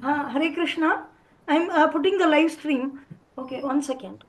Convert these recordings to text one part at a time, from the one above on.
Hare Krishna. I'm putting the live stream. Okay, 1 second.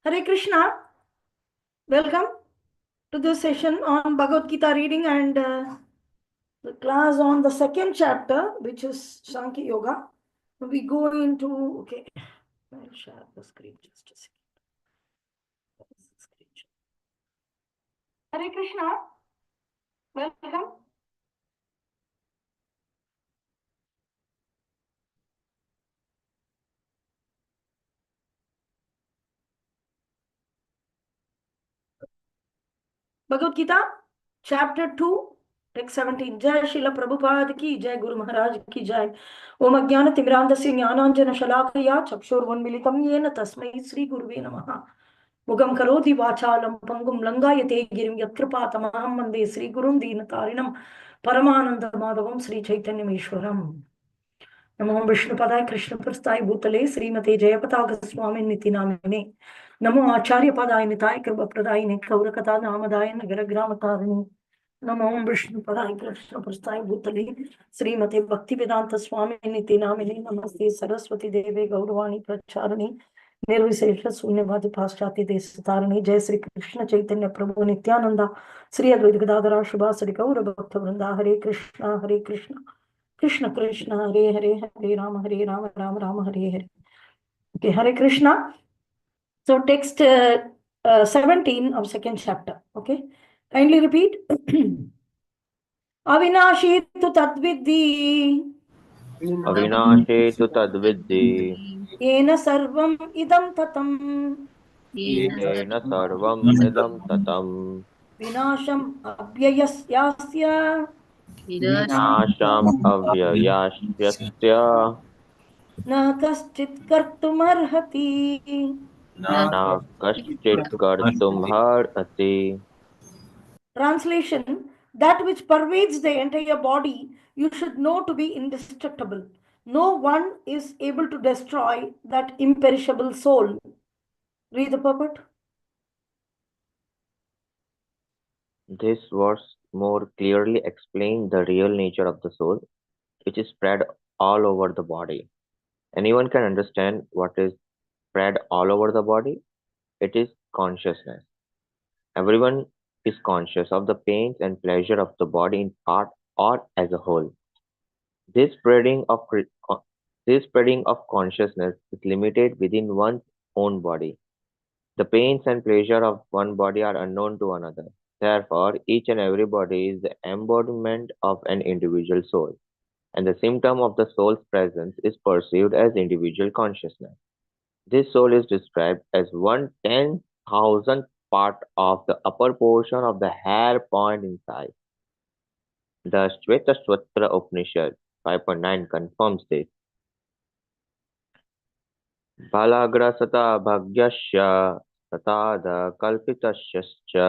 Hare Krishna. Welcome to this session on Bhagavad Gita reading and the class on the second chapter, which is Sankhya Yoga. We go into, okay, I'll share the screen just a second. Hare Krishna. Welcome. Bhagavad Gita Chapter 2, Text 17. Jai Srila Prabhupada ki Jai, Guru Maharaj ki Jai. Om Ajnana Timrandasya Jnananjana Shalakaya Chakshurvanmilitam Yena Tasmai Sri Guruve Namaha. Mugam Karoti Vachalam Pangum Langayate Girim Yatrapathamaham Mande Sri Gurum Dinatarinam Paramananda Madhavam Sri Chaitanyameshwaram. नमो विष्णुपदाय कृष्णप्रस्थाय भूतले श्रीमते जयपताक स्वामी निति नामिने नमो आचार्य पदाय निताय कृपप्रदायिने गौरकथा नामदाय नगर ग्राम तारिणे नमो विष्णुपदाय कृष्णप्रस्थाय भूतले श्रीमते भक्ति वेदांत स्वामी निति नामिने नमस्ते सरस्वती देवे गौरवाणी प्रचारिणे निर्विशेष शून्यवादी पाश्चात्य देश तारिणे जय श्री कृष्ण चैतन्य प्रभु नित्यानंदा श्री अद्वैत गदाधर श्रीवासरि गौर भक्त वृंदा हरे Krishna Krishna Krishna Hare Hare Hare Rama Rama Rama Hare Hare. Okay, Hare Krishna. So text 17 of second chapter. Okay, kindly repeat. Avinashi tu tadvidhi अविनाशे तु तद्विद्धि yena sarvam idam tatam येन सर्वम् इदं ततम् vinasham abhyayasyasya विनाशम् अव्ययास्यस्य na kaschit kartumarhati. न कश्चित् कर्तुमर्हति. Translation: that which pervades the entire body, you should know to be indestructible. No one is able to destroy that imperishable soul. Read the purport. This verse more clearly explains the real nature of the soul, which is spread all over the body. Anyone can understand what is spread all over the body. It is consciousness. Everyone is conscious of the pains and pleasure of the body in part or as a whole. This spreading of this spreading of consciousness is limited within one's own body. The pains and pleasure of one body are unknown to another. Therefore, each and every body is the embodiment of an individual soul, and the symptom of the soul's presence is perceived as individual consciousness. This soul is described as 1/10,000th part of the upper portion of the hair point in size. The Shvetashvatra Upanishad 5.9 confirms this. बालाग्रसता भाग्यस्य तथाद कल्पितस्य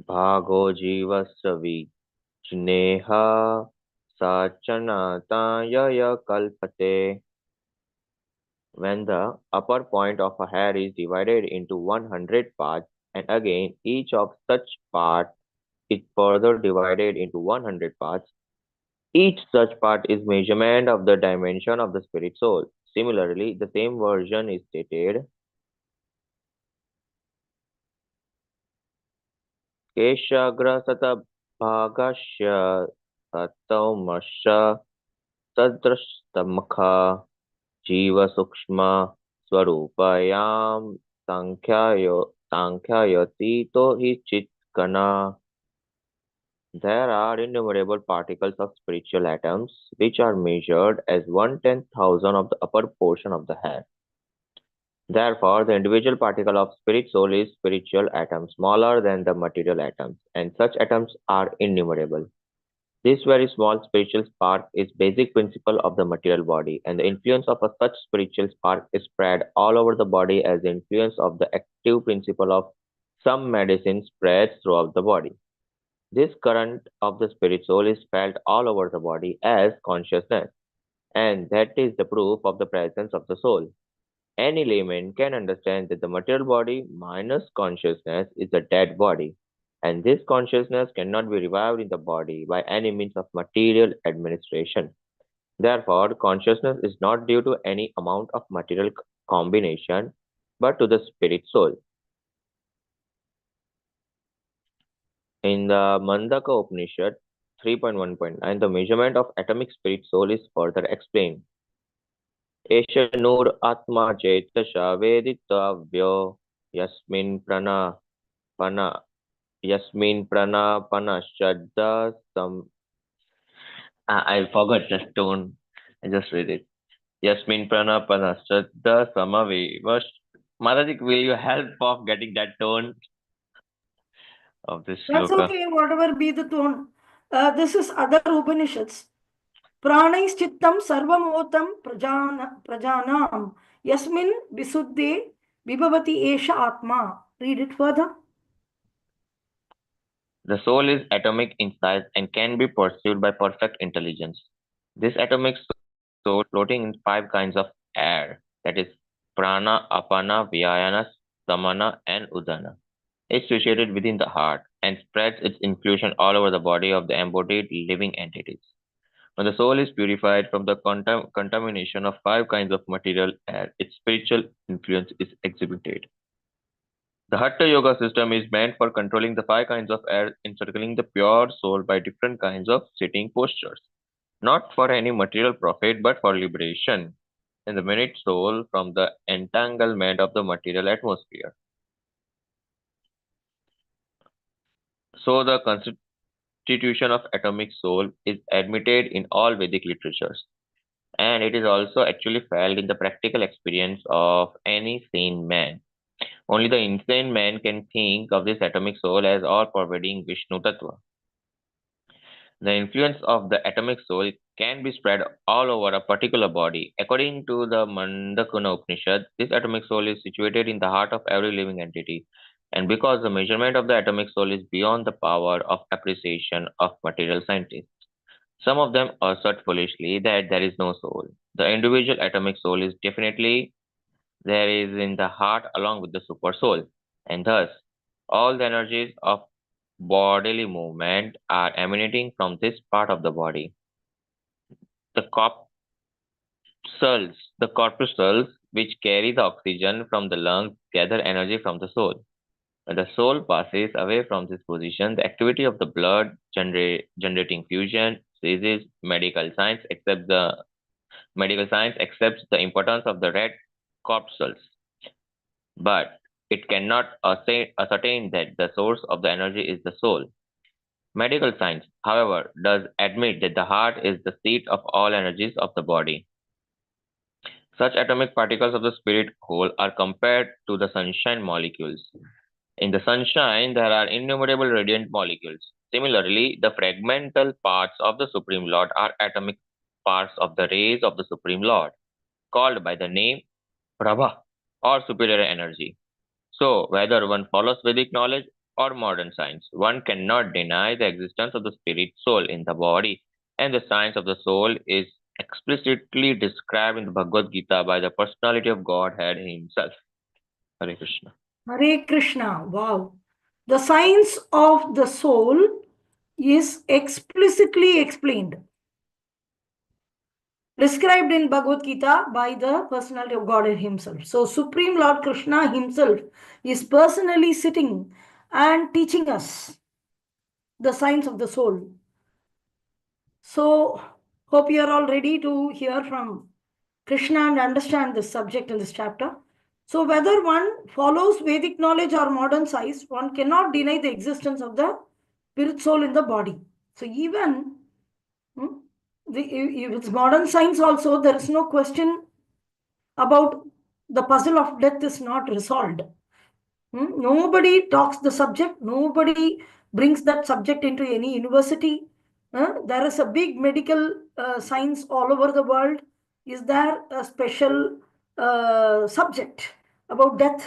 भागो जीवस्य विज्ञेह सचनताय कल्पते. When the upper point of a hair is divided into 100 parts, and again each of such parts is further divided into 100 parts, each such part is measurement of the dimension of the spirit soul. Similarly, the same version is stated केशाग्रसतभागस्य सतोमस्य सदृशतमखः जीवसूक्ष्म स्वरूपायां Sankhayati to hi chit kana. There are innumerable particles of spiritual atoms which are measured as 1/10,000 of the upper portion of the hair. Therefore, the individual particle of spirit soul is spiritual atom smaller than the material atoms, and such atoms are innumerable. This very small spiritual spark is basic principle of the material body, and the influence of a such spiritual spark is spread all over the body as the influence of the active principle of some medicine spreads throughout the body. This current of the spirit soul is felt all over the body as consciousness, and that is the proof of the presence of the soul. Any layman can understand that the material body minus consciousness is a dead body, and this consciousness cannot be revived in the body by any means of material administration. Therefore, consciousness is not due to any amount of material combination, but to the spirit soul. In the Mandaka Upanishad 3.1.9, the measurement of atomic spirit soul is further explained. Esha nur atma chetasha veditavyo yasmin pana yasmin pranapanashadda sam. I forgot the tone. I just read it. Yasmin pranapanashadda samavevash. Mataji, will you help of getting that tone of this That's shloka? okay, whatever be the tone. This is other Upanishads. Pranaischittam sarvamotam prajanam yasmin visuddhe vibhavati esha atma. Read it further. The soul is atomic in size and can be perceived by perfect intelligence. This atomic soul floating in five kinds of air, that is, prana, apana, vyayana, samana, and udana, is situated within the heart and spreads its infusion all over the body of the embodied living entities. When the soul is purified from the contamination of five kinds of material air, its spiritual influence is exhibited. The Hatha Yoga system is meant for controlling the five kinds of air encircling the pure soul by different kinds of sitting postures, not for any material profit but for liberation in the minute soul from the entanglement of the material atmosphere. So the constitution of atomic soul is admitted in all Vedic literatures, and it is also actually felt in the practical experience of any sane man. Only the insane man can think of this atomic soul as all-pervading Vishnu Tattva. The influence of the atomic soul can be spread all over a particular body. According to the Mandakuna Upanishad, this atomic soul is situated in the heart of every living entity. And because the measurement of the atomic soul is beyond the power of appreciation of material scientists, some of them assert foolishly that there is no soul. The individual atomic soul is definitely there is in the heart along with the super soul, and thus all the energies of bodily movement are emanating from this part of the body. The the corpuscles which carry the oxygen from the lungs gather energy from the soul. When the soul passes away from this position, the activity of the blood generating fusion ceases. Medical science accepts the importance of the red corpuscles, but it cannot ascertain that the source of the energy is the soul. Medical science, however, does admit that the heart is the seat of all energies of the body. Such atomic particles of the spirit whole are compared to the sunshine molecules. In the sunshine, there are innumerable radiant molecules. Similarly, the fragmental parts of the Supreme Lord are atomic parts of the rays of the Supreme Lord, called by the name Prabha or superior energy. So, whether one follows Vedic knowledge or modern science, one cannot deny the existence of the spirit soul in the body, and the science of the soul is explicitly described in the Bhagavad Gita by the personality of Godhead himself. Hare Krishna. Hare Krishna. Wow. The science of the soul is explicitly explained, described in Bhagavad Gita by the personality of God himself. So, Supreme Lord Krishna himself is personally sitting and teaching us the science of the soul. So, hope you are all ready to hear from Krishna and understand this subject in this chapter. So whether one follows Vedic knowledge or modern science, one cannot deny the existence of the spirit soul in the body. So even if it's modern science also, there is no question about the puzzle of death is not resolved. Nobody talks the subject. Nobody brings that subject into any university. There is a big medical science all over the world. Is there a special subject about death?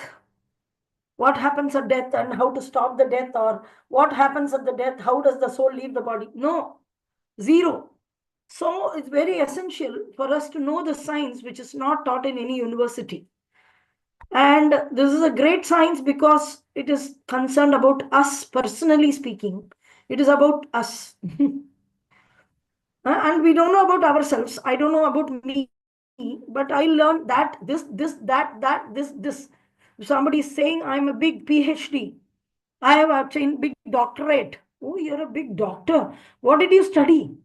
What happens at death and how to stop the death, or what happens at the death? How does the soul leave the body? No, zero. So it's very essential for us to know the science which is not taught in any university. And this is a great science because it is concerned about us personally speaking. It is about us. And we don't know about ourselves. I don't know about me, but I learned that this. If somebody is saying I'm a big PhD, I have obtained big doctorate. Oh, you're a big doctor. What did you study?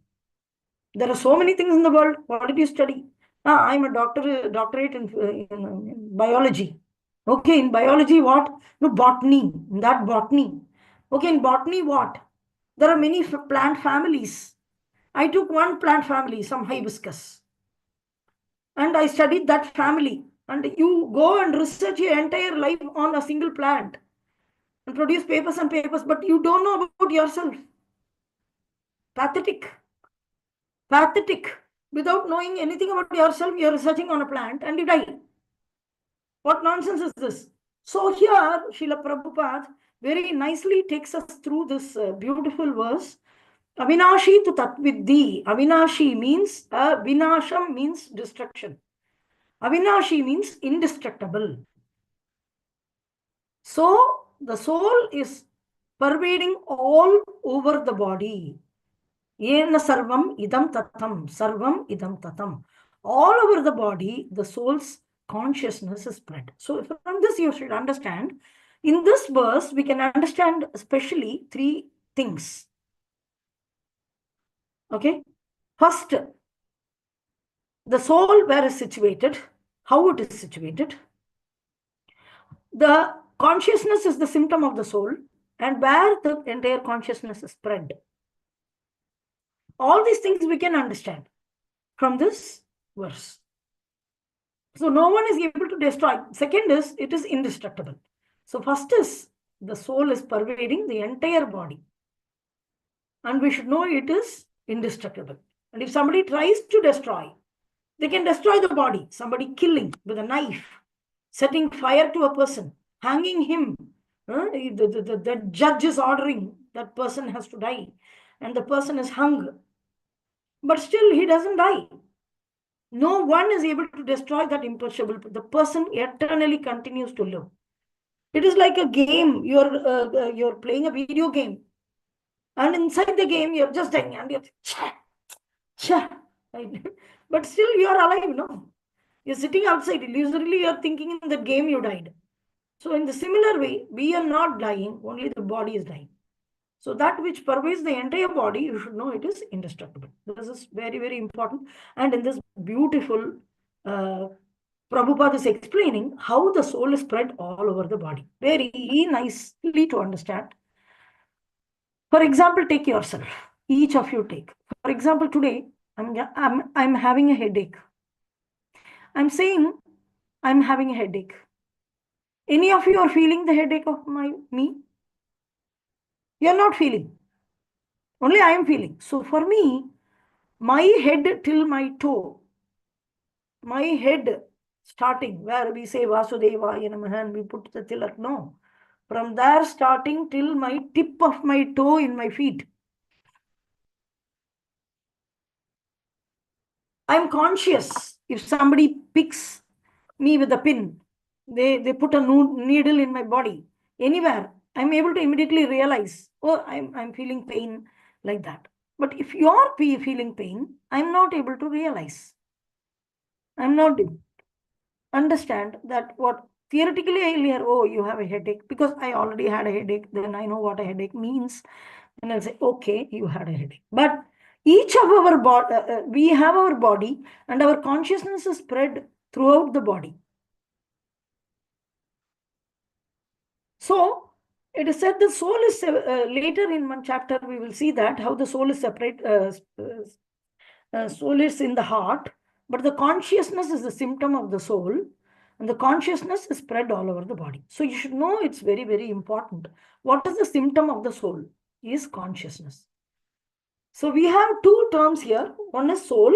There are so many things in the world. What did you study? I'm a doctorate in biology. Okay, in biology, what? No, botany. In that botany. Okay, in botany, what? There are many plant families. I took one plant family, some hibiscus, and I studied that family. And you go and research your entire life on a single plant and produce papers and papers, but you don't know about yourself. Pathetic. Pathetic. Without knowing anything about yourself, you're researching on a plant and you die. What nonsense is this? So here, Srila Prabhupada very nicely takes us through this beautiful verse. Avinashi tu tatviddi. Avinashi means, vinasham means destruction. Avinashi means indestructible. So the soul is pervading all over the body. Yena sarvam idam tatam. Sarvam idam tatam. All over the body, the soul's consciousness is spread. So from this you should understand, in this verse, we can understand especially three things. Okay. First, the soul where is situated, how it is situated. The consciousness is the symptom of the soul, and where the entire consciousness is spread. All these things we can understand from this verse. So no one is able to destroy. Second is, it is indestructible. So first is, the soul is pervading the entire body. And we should know it is indestructible. And if somebody tries to destroy, they can destroy the body. Somebody killing with a knife, setting fire to a person, hanging him. The judge is ordering that person has to die. And the person is hung. But still he doesn't die. No one is able to destroy that imperishable. The person eternally continues to live. It is like a game. You're playing a video game, and inside the game you're just dying, and you're but still you are alive. No, you're sitting outside. Usually you're thinking in the game you died. So in the similar way, we are not dying. Only the body is dying. So that which pervades the entire body, you should know it is indestructible. This is very, very important. And in this beautiful, Prabhupada is explaining how the soul is spread all over the body. Very nicely to understand. For example, take yourself. Each of you take. For example, today, I'm having a headache. I'm saying I'm having a headache. Any of you are feeling the headache of me? You're not feeling. Only I am feeling. So for me, my head till my toe, my head starting where we say Vasudevaya Namaha and we put the tilak, no. From there starting till my tip of my toe in my feet. I'm conscious. If somebody picks me with a pin, they put a needle in my body, anywhere, I'm able to immediately realize, oh, I'm feeling pain like that. But if you're feeling pain, I'm not able to realize. I'm not able to understand that what theoretically I'll hear, oh, you have a headache, because I already had a headache, then I know what a headache means. And I'll say, okay, you had a headache. But each of our body, we have our body, and our consciousness is spread throughout the body. So it is said the soul is, later in one chapter, we will see that how the soul is separate, soul is in the heart, but the consciousness is the symptom of the soul, and the consciousness is spread all over the body. So you should know, it's very, very important. What is the symptom of the soul? Is consciousness. So we have two terms here. One is soul,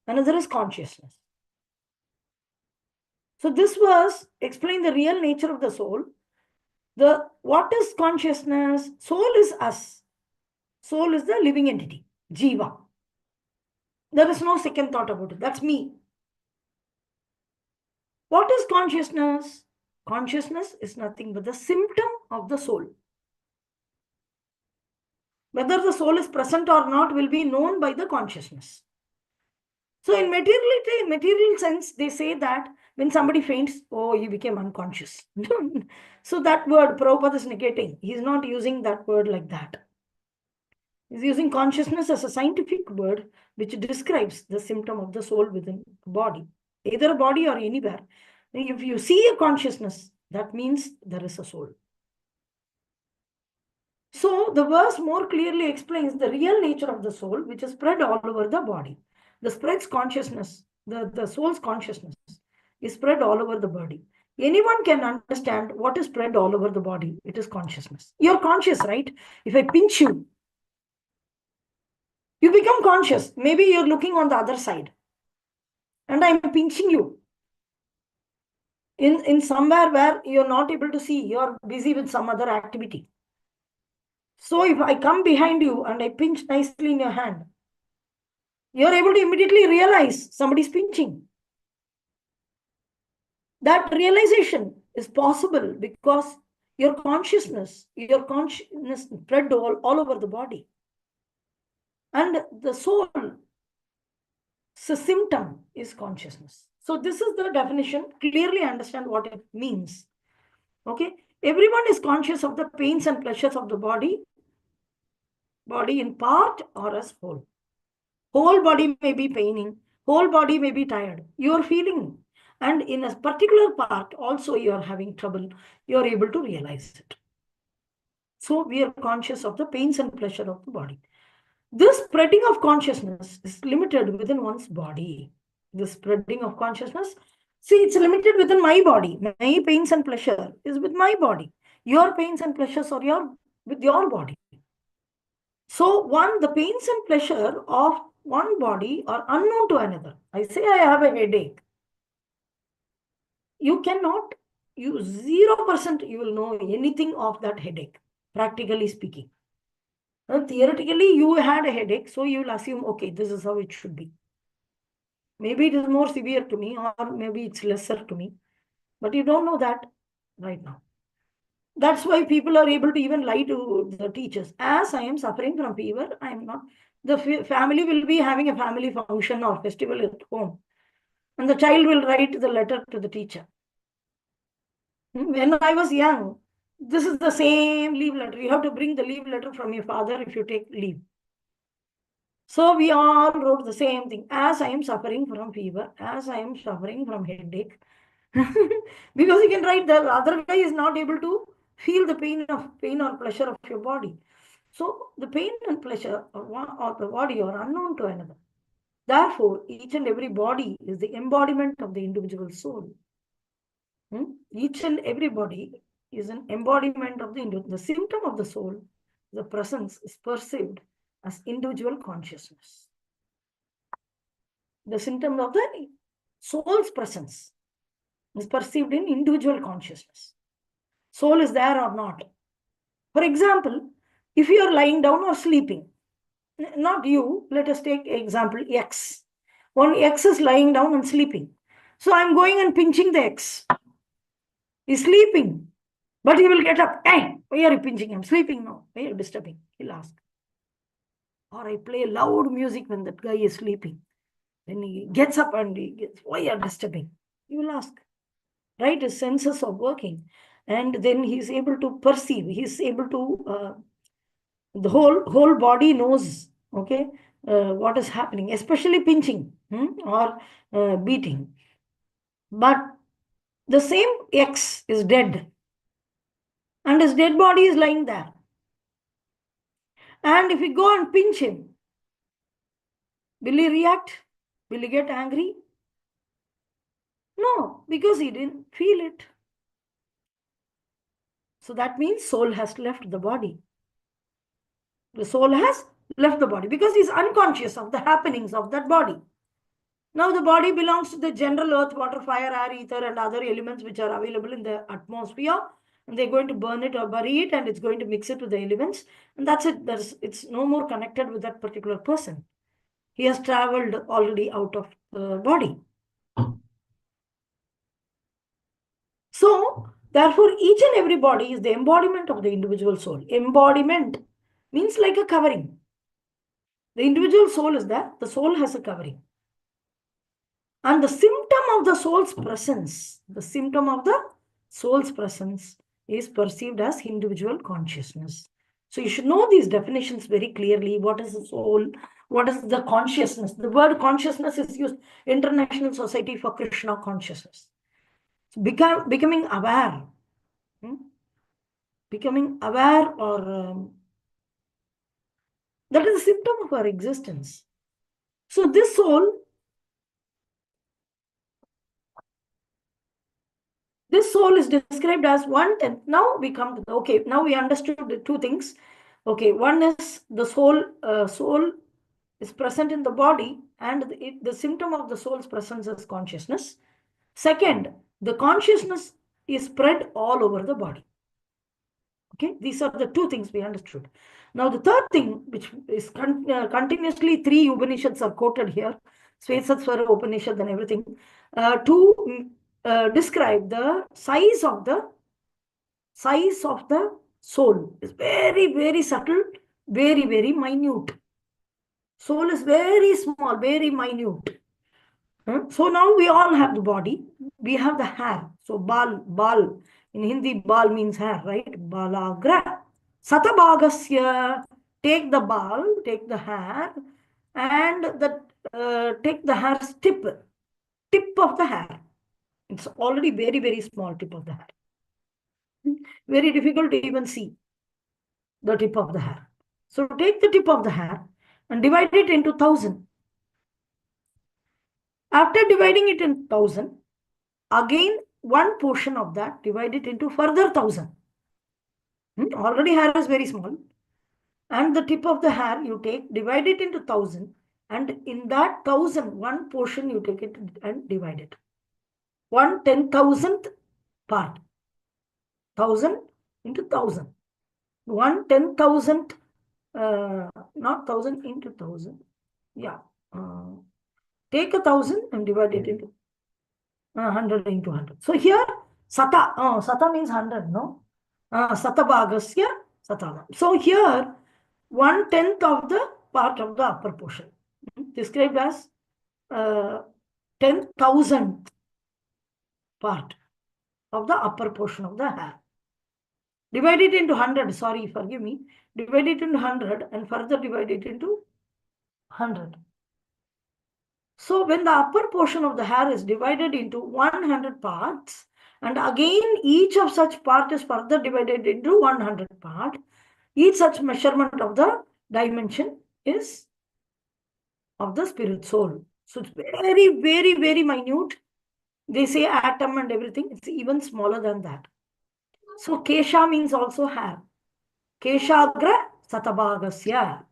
another is consciousness. So this verse explains the real nature of the soul. What is consciousness? Soul is us. Soul is the living entity, Jiva. There is no second thought about it. That's me. What is consciousness? Consciousness is nothing but the symptom of the soul. Whether the soul is present or not will be known by the consciousness. So in material sense, they say that when somebody faints, oh, he became unconscious. So that word, Prabhupada is negating. He's not using that word like that. He's using consciousness as a scientific word which describes the symptom of the soul within the body, either a body or anywhere. If you see a consciousness, that means there is a soul. So the verse more clearly explains the real nature of the soul, which is spread all over the body. The spread's consciousness, the soul's consciousness is spread all over the body. Anyone can understand what is spread all over the body. It is consciousness. You're conscious, right? If I pinch you, you become conscious. Maybe you're looking on the other side and I'm pinching you in somewhere where you're not able to see. You're busy with some other activity. So if I come behind you and I pinch nicely in your hand, you're able to immediately realize somebody's pinching. That realization is possible because your consciousness spread all over the body. And the soul, the symptom is consciousness. So this is the definition. Clearly understand what it means. Okay. Everyone is conscious of the pains and pleasures of the body in part or as whole. Whole body may be paining, whole body may be tired. You are feeling, and in a particular part also you are having trouble. You are able to realize it. So we are conscious of the pains and pleasure of the body. This spreading of consciousness is limited within one's body. The spreading of consciousness, see, it's limited within my body. My pains and pleasure is with my body. Your pains and pleasures are with your body. So the pains and pleasure of one body are unknown to another. I say I have a headache. You 0% you will know anything of that headache, practically speaking. Theoretically, you had a headache, so you will assume, okay, this is how it should be. Maybe it is more severe to me, or maybe it's lesser to me, but you don't know that right now. That's why people are able to even lie to the teachers. As I am suffering from fever, I am not. The family will be having a family function or festival at home. And the child will write the letter to the teacher. When I was young, this is the same leave letter. You have to bring the leave letter from your father if you take leave. So we all wrote the same thing. As I am suffering from fever, as I am suffering from headache. Because you can write, the other guy is not able to feel the pain or pleasure of your body. So the pain and pleasure of the body are unknown to another. Therefore, each and every body is the embodiment of the individual soul. Each and every body is an embodiment of the individual. The symptom of the soul, the presence, is perceived as individual consciousness. The symptom of the soul's presence is perceived in individual consciousness. Soul is there or not. For example, if you are lying down or sleeping, not you, let us take example X. One X is lying down and sleeping. So I'm going and pinching the X. He's sleeping, but he will get up. Hey, why are you pinching? I'm sleeping now. Why are you disturbing? He'll ask. Or I play loud music when that guy is sleeping. When he gets up and why are you disturbing? He will ask. Right? His senses are working. And then he's able to perceive. He's able to, the whole body knows, okay, what is happening, especially pinching or beating. But the same X is dead. and his dead body is lying there. And if we go and pinch him, will he react? Will he get angry? No, because he didn't feel it. So that means soul has left the body. The soul has left the body because he's unconscious of the happenings of that body. Now the body belongs to the general earth, water, fire, air, ether, and other elements which are available in the atmosphere. And they're going to burn it or bury it, and it's going to mix it with the elements. And that's it. It's no more connected with that particular person. He has traveled already out of the body. So, therefore, each and every body is the embodiment of the individual soul. Embodiment means like a covering. The individual soul is there. The soul has a covering. And the symptom of the soul's presence, is perceived as individual consciousness. So you should know these definitions very clearly. What is the soul? What is the consciousness? The word consciousness is used, International Society for Krishna Consciousness. Becoming aware. Becoming aware, or that is a symptom of our existence. So this soul, is described as 1/10. Now we come to the, now we understood the two things. Okay, one is the soul is present in the body, and the symptom of the soul's presence is consciousness. Second, the consciousness is spread all over the body. Okay, these are the two things we understood. Now the third thing, which is continuously 3 Upanishads are quoted here, Svetaswara Upanishad and everything, to describe the size of the soul. Is very, very subtle, very, very minute. Soul is very small, very minute. So now we all have the body. We have the hair. So bal. In Hindi, bal means hair, right? Balagra. Satabhagasya. Take the bal, take the hair, and take the hair's tip of the hair. It's already very, very small tip of the hair. Very difficult to even see the tip of the hair. So take the tip of the hair and divide it into 1,000. After dividing it into 1,000, again one portion of that divide it into further 1,000. Already hair is very small. And the tip of the hair you take, divide it into 1,000. And in that 1,000, one portion you take it and divide it. 1/10,000th part. 1,000 into 1,000. 1/10,000th, not 1,000 into 1,000. Yeah. Take 1,000 and divide it into 100 into 100. So here, sata. Sata means 100, no? Satabhagasya satana. So here, 1/10 of the part of the upper portion, described as 10,000th part of the upper portion of the hair. Divide it into 100, sorry, forgive me. Divide it into 100 and further divide it into 100. So when the upper portion of the hair is divided into 100 parts, and again each of such part is further divided into 100 part, each such measurement of the dimension is of the spirit soul. So it's very, very, very minute. They say atom and everything. It's even smaller than that. So Kesha means also hair. Keshagra satabhagasya.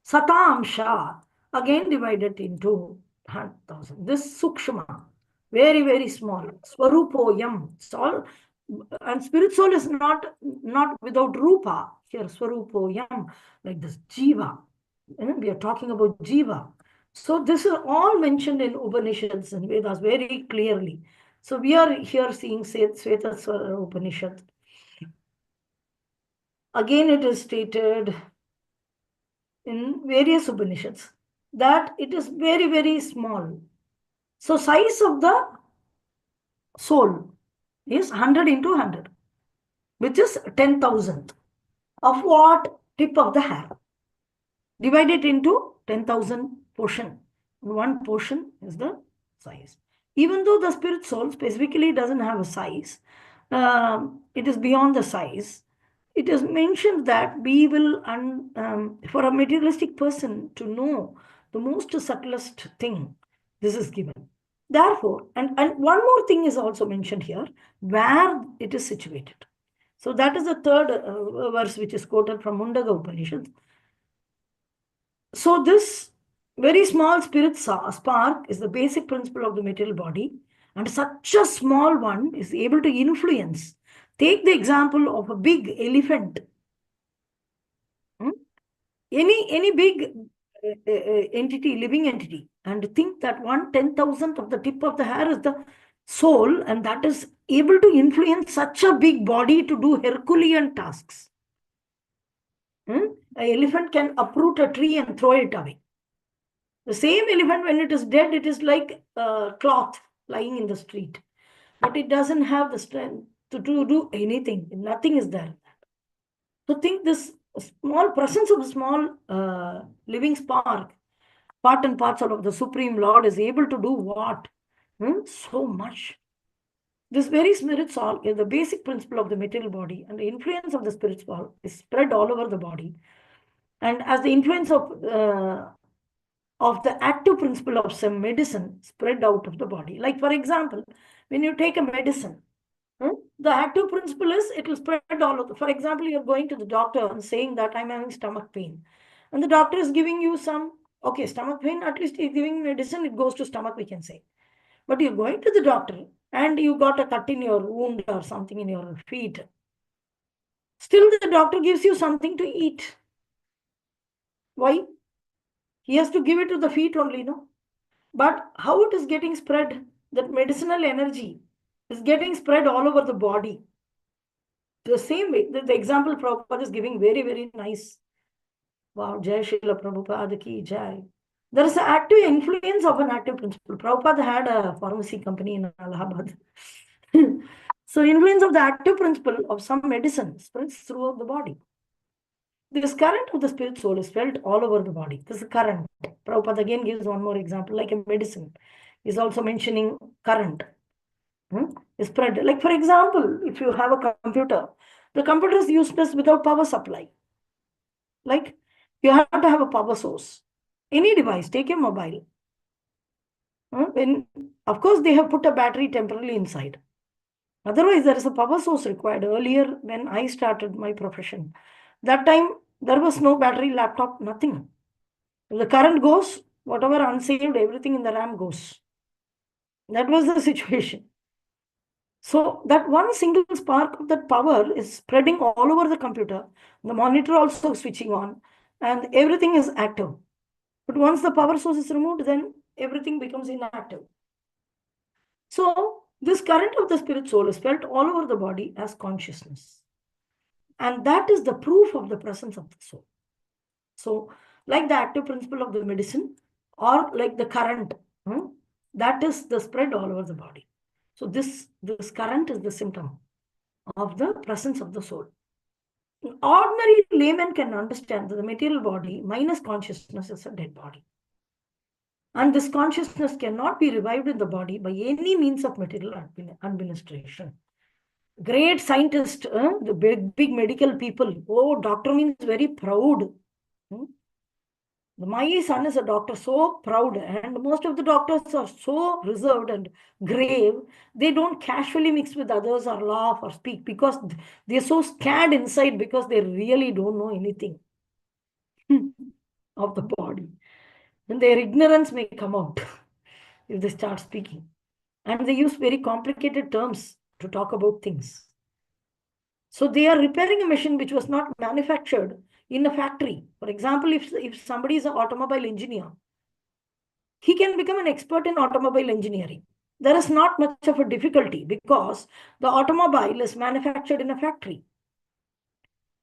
Satamsha. Again divided into 100,000. This sukshma. Very, very small. Swarupoyam. It's all, and spirit soul is not without rupa. Here, Swarupoyam, like this jiva. We are talking about jiva. So this is all mentioned in Upanishads and Vedas very clearly. So we are here seeing Svetaswara Upanishad. Again, it is stated in various Upanishads that it is very, very small. So size of the soul is 100 into 100, which is 10,000th of what? Tip of the hair. Divide it into 10,000 portion. One portion is the size. Even though the spirit soul specifically doesn't have a size, it is beyond the size. it is mentioned that we will, for a materialistic person to know the most subtlest thing, this is given. Therefore, and one more thing is also mentioned here, where it is situated. So that is the third verse which is quoted from Mundaga Upanishad. So this very small spirit spark is the basic principle of the material body, and such a small one is able to influence. Take the example of a big elephant. Hmm? Any big entity, living entity, and think that 1/10,000th of the tip of the hair is the soul, and that is able to influence such a big body to do Herculean tasks. An elephant can uproot a tree and throw it away. The same elephant, when it is dead, it is like a cloth lying in the street. But it doesn't have the strength to do anything. Nothing is there. So think this small presence of a small living spark, part and parcel of the Supreme Lord, is able to do what? So much. This very spirit soul is the basic principle of the material body, and the influence of the spirit soul is spread all over the body. And as the influence of the active principle of some medicine spread out of the body. Like, for example, when you take a medicine, the active principle is it will spread all over. For example, you're going to the doctor and saying that I'm having stomach pain. And the doctor is giving you some, okay, stomach pain, at least he's giving medicine, it goes to stomach, we can say. But you're going to the doctor and you got a cut in your wound or something in your feet. Still, the doctor gives you something to eat. Why? He has to give it to the feet only, no? But how it is getting spread, that medicinal energy is getting spread all over the body. The same way, the example Prabhupada is giving, very, very nice. Wow, Jai Srila Prabhupada ki Jai. There is an active influence of an active principle. Prabhupada had a pharmacy company in Allahabad. So influence of the active principle of some medicine spreads throughout the body. This current of the spirit soul is felt all over the body. This is current. Prabhupada again gives one more example, like a medicine. He's also mentioning current. Is spread. Like, for example, if you have a computer, the computer is useless without power supply. Like, you have to have a power source. Any device, take a mobile. Of course, they have put a battery temporarily inside. Otherwise, there is a power source required. Earlier, when I started my profession, that time there was no battery, laptop, nothing. If the current goes, whatever unsaved, everything in the RAM goes. That was the situation. So that one single spark of that power is spreading all over the computer. The monitor also switching on, and everything is active. But once the power source is removed, then everything becomes inactive. So this current of the spirit soul is felt all over the body as consciousness. And that is the proof of the presence of the soul. So like the active principle of the medicine, or like the current, that is the spread all over the body. So this current is the symptom of the presence of the soul. An ordinary layman can understand that the material body minus consciousness is a dead body. And this consciousness cannot be revived in the body by any means of material administration. Great scientists, the big medical people, doctor means very proud. My son is a doctor, so proud, and most of the doctors are so reserved and grave. They don't casually mix with others or laugh or speak because they're so scared inside, because they really don't know anything of the body. And their ignorance may come out if they start speaking. And they use very complicated terms to talk about things. So they are repairing a machine which was not manufactured in a factory. For example, if somebody is an automobile engineer, he can become an expert in automobile engineering. There is not much of a difficulty because the automobile is manufactured in a factory.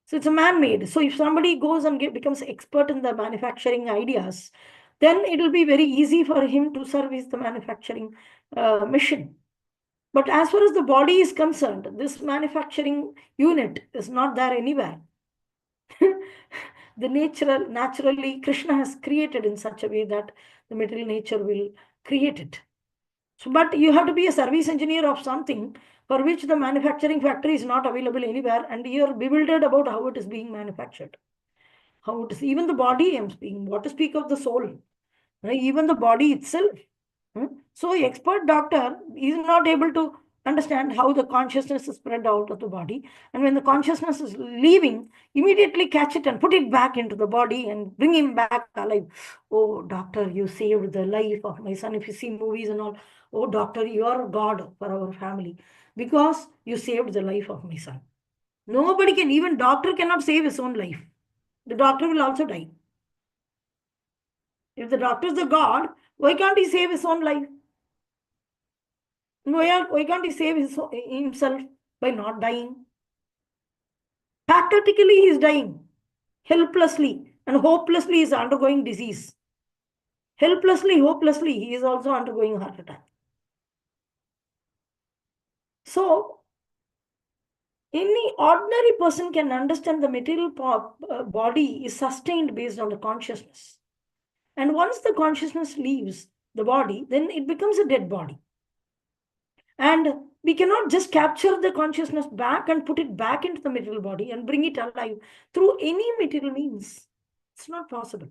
So it's a man-made. So if somebody goes and becomes expert in the manufacturing ideas, then it will be very easy for him to service the manufacturing mission. But as far as the body is concerned, this manufacturing unit is not there anywhere. Naturally, Krishna has created in such a way that the material nature will create it. So, but you have to be a service engineer of something. for which the manufacturing factory is not available anywhere, and you are bewildered about how it is being manufactured. How it is, even the body I am speaking, what to speak of the soul, right? Even the body itself. So expert doctor is not able to understand how the consciousness is spread out of the body. And when the consciousness is leaving, immediately catch it and put it back into the body and bring him back alive. Oh, doctor, you saved the life of my son. If you see movies and all, oh, doctor, you are God for our family because you saved the life of my son. Nobody can, even doctor cannot save his own life. The doctor will also die. If the doctor is the God, why can't he save his own life? Why can't he save himself by not dying? Pathetically, he is dying. Helplessly and hopelessly, he is undergoing disease. Helplessly, hopelessly, he is also undergoing a heart attack. So, any ordinary person can understand the material body is sustained based on the consciousness. And once the consciousness leaves the body, then it becomes a dead body. And we cannot just capture the consciousness back and put it back into the material body and bring it alive through any material means. It's not possible.